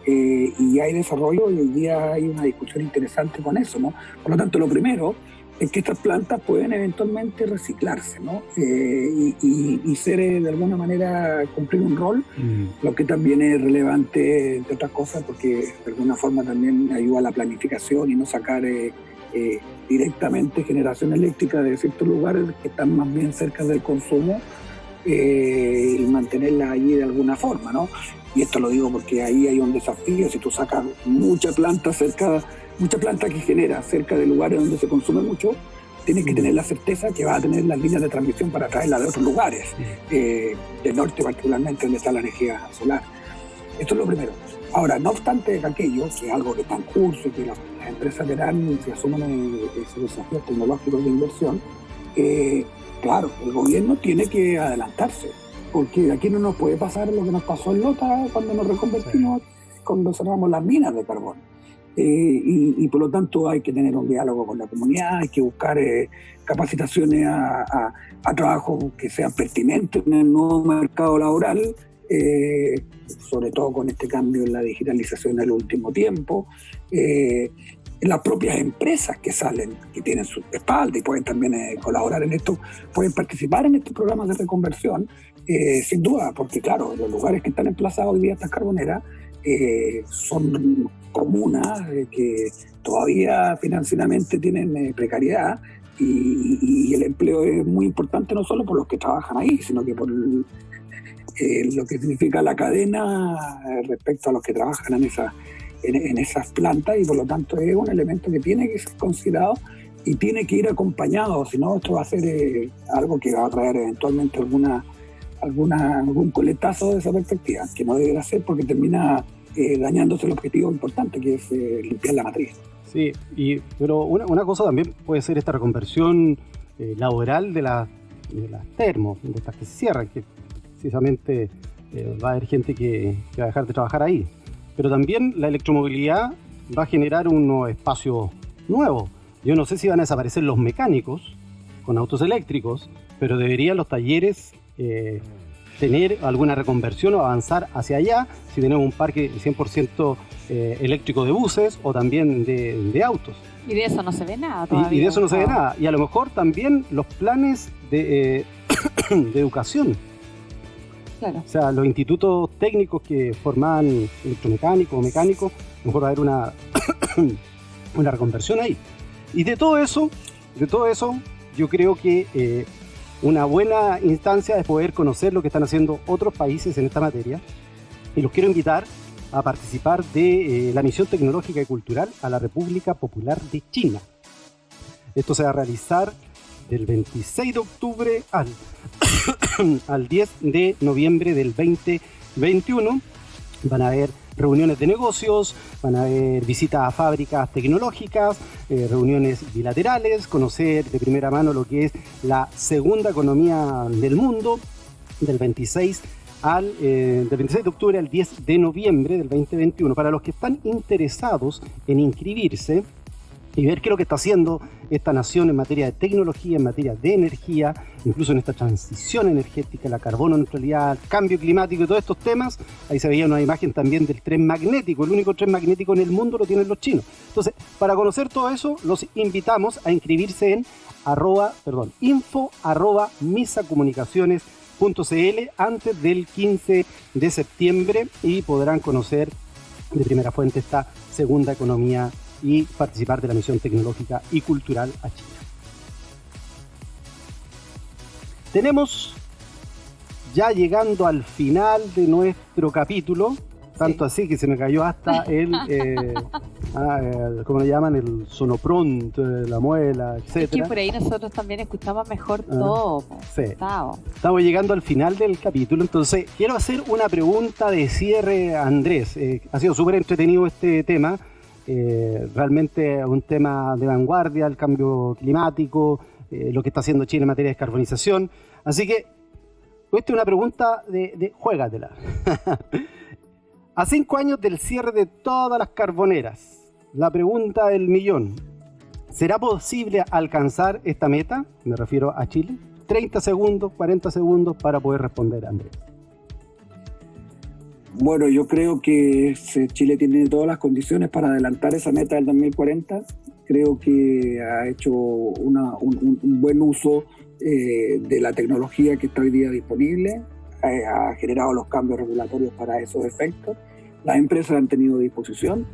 Y hay desarrollo y hoy día hay una discusión interesante con eso, ¿no? Por lo tanto, lo primero es que estas plantas pueden eventualmente reciclarse, ¿no? Y ser de alguna manera cumplir un rol, lo que también es relevante, entre otras cosas, porque de alguna forma también ayuda a la planificación y no sacar directamente generación eléctrica de ciertos lugares que están más bien cerca del consumo y mantenerla allí de alguna forma, ¿no? Y esto lo digo porque ahí hay un desafío. Si tú sacas mucha planta que genera cerca de lugares donde se consume mucho, tienes que tener la certeza que vas a tener las líneas de transmisión para traerla de otros lugares, del norte particularmente, donde está la energía solar. Esto es lo primero. Ahora, no obstante aquello, que es algo que está en curso y que las empresas verán si asumen esos desafíos tecnológicos de inversión, claro, el gobierno tiene que adelantarse, porque aquí no nos puede pasar lo que nos pasó en Lota cuando nos reconvertimos, cuando cerramos las minas de carbón. Y por lo tanto hay que tener un diálogo con la comunidad, hay que buscar capacitaciones a trabajos que sean pertinentes en el nuevo mercado laboral, sobre todo con este cambio en la digitalización del último tiempo. Las propias empresas que salen, que tienen su espalda y pueden también colaborar en esto, pueden participar en estos programas de reconversión, sin duda, porque claro, los lugares que están emplazados hoy día estas carboneras son comunas que todavía financieramente tienen precariedad y el empleo es muy importante no solo por los que trabajan ahí, sino que por lo que significa la cadena respecto a los que trabajan en esas plantas, y por lo tanto es un elemento que tiene que ser considerado y tiene que ir acompañado, si no esto va a ser algo que va a traer eventualmente algún coletazo de esa perspectiva, que no debería ser porque termina dañándose el objetivo importante, que es limpiar la matriz. Sí, pero una cosa también puede ser esta reconversión laboral de las termos, de estas que se cierran, que precisamente va a haber gente que va a dejar de trabajar ahí. Pero también la electromovilidad va a generar unos espacios nuevos. Yo no sé si van a desaparecer los mecánicos con autos eléctricos, pero deberían los talleres tener alguna reconversión o avanzar hacia allá, si tenemos un parque 100% eléctrico de buses o también de autos. Y de eso no se ve nada todavía. Y de eso no se ve nada. Y a lo mejor también los planes de educación. Claro. O sea, los institutos técnicos que forman electromecánicos o mecánicos, a lo mejor va a haber una reconversión ahí. Y de todo eso, yo creo que una buena instancia es poder conocer lo que están haciendo otros países en esta materia. Y los quiero invitar a participar de la misión tecnológica y cultural a la República Popular de China. Esto se va a realizar del 26 de octubre al 10 de noviembre del 2021. Van a haber reuniones de negocios, van a haber visitas a fábricas tecnológicas, reuniones bilaterales, conocer de primera mano lo que es la segunda economía del mundo, del 26 de octubre al 10 de noviembre del 2021. Para los que están interesados en inscribirse y ver qué es lo que está haciendo esta nación en materia de tecnología, en materia de energía, incluso en esta transición energética, la carbono neutralidad, el cambio climático y todos estos temas. Info se veía una imagen también del tren magnético, el único tren magnético en el mundo lo tienen los chinos. Entonces, para conocer todo eso, los invitamos a inscribirse en info@misacomunicaciones.cl antes del 15 de septiembre y podrán conocer de primera fuente esta segunda economía y participar de la misión tecnológica y cultural a China. Tenemos ya llegando al final de nuestro capítulo, tanto así que se me cayó hasta ¿cómo le llaman? El sonopront, la muela, etc. Es que por ahí nosotros también escuchamos mejor todo. Sí. Estamos llegando al final del capítulo, entonces quiero hacer una pregunta de cierre a Andrés. Ha sido súper entretenido este tema. realmente un tema de vanguardia, el cambio climático, lo que está haciendo Chile en materia de descarbonización. Así que, esta es una pregunta de juégatela. A 5 años del cierre de todas las carboneras, la pregunta del millón: ¿será posible alcanzar esta meta? Me refiero a Chile. 30 segundos, 40 segundos para poder responder, Andrés. Bueno, yo creo que Chile tiene todas las condiciones para adelantar esa meta del 2040. Creo que ha hecho un buen uso de la tecnología que está hoy día disponible, ha generado los cambios regulatorios para esos efectos. Las empresas han tenido disposición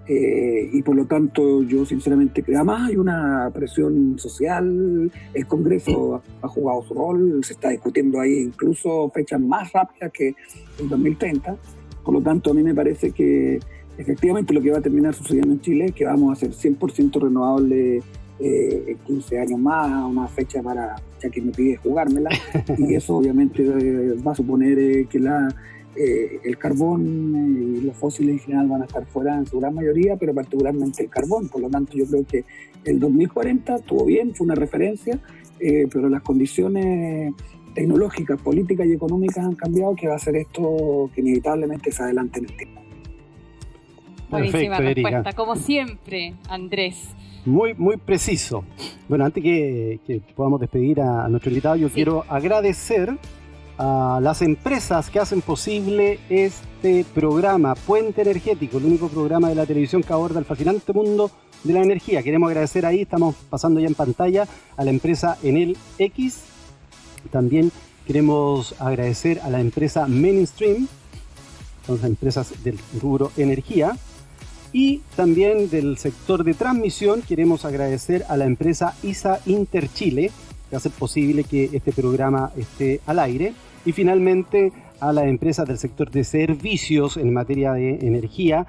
y por lo tanto yo sinceramente creo, además hay una presión social, el Congreso ha jugado su rol, se está discutiendo ahí incluso fechas más rápidas que el 2030, por lo tanto a mí me parece que efectivamente lo que va a terminar sucediendo en Chile es que vamos a ser 100% renovable 15 años más, una fecha para, ya que me pide jugármela, y eso obviamente va a suponer que el carbón y los fósiles en general van a estar fuera en su gran mayoría, pero particularmente el carbón. Por lo tanto, yo creo que el 2040 estuvo bien, fue una referencia, pero las condiciones tecnológicas, políticas y económicas han cambiado, que va a hacer esto que inevitablemente se adelante en el tiempo. Buenísima respuesta, como siempre, Andrés. Muy, muy preciso. Bueno, antes que podamos despedir a nuestro invitado, yo quiero agradecer a las empresas que hacen posible este programa, Puente Energético, el único programa de la televisión que aborda el fascinante mundo de la energía. Queremos agradecer ahí, estamos pasando ya en pantalla, a la empresa Enel X. También queremos agradecer a la empresa Mainstream, son las empresas del rubro energía. Y también del sector de transmisión queremos agradecer a la empresa ISA Interchile, que hace posible que este programa esté al aire. Y finalmente a las empresas del sector de servicios en materia de energía,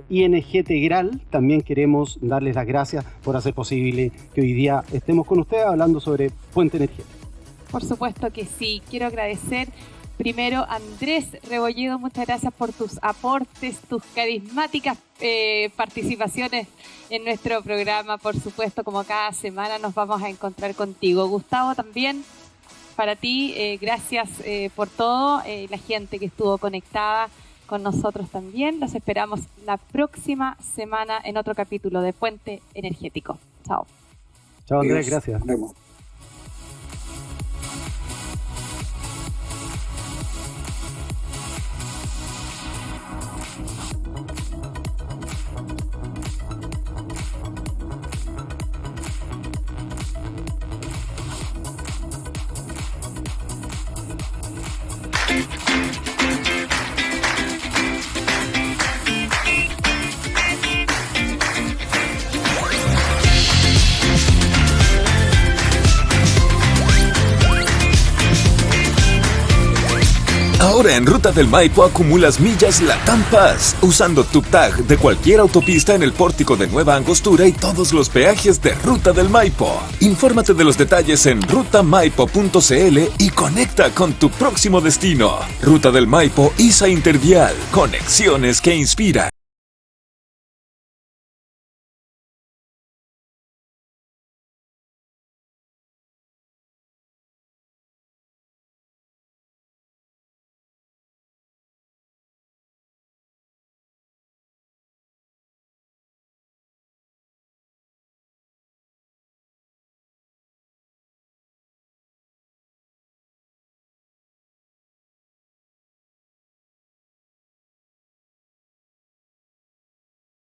ING Tegral. También queremos darles las gracias por hacer posible que hoy día estemos con ustedes hablando sobre Puente Energético. Por supuesto que sí. Quiero agradecer primero, Andrés Rebolledo, muchas gracias por tus aportes, tus carismáticas participaciones en nuestro programa. Por supuesto, como cada semana nos vamos a encontrar contigo. Gustavo, también para ti, gracias por todo. La gente que estuvo conectada con nosotros también. Los esperamos la próxima semana en otro capítulo de Puente Energético. Chao. Chao, Andrés, gracias. Nos vemos. Ahora en Ruta del Maipo acumulas millas Latam Pass usando tu tag de cualquier autopista en el pórtico de Nueva Angostura y todos los peajes de Ruta del Maipo. Infórmate de los detalles en rutamaipo.cl y conecta con tu próximo destino. Ruta del Maipo, ISA Intervial. Conexiones que inspiran.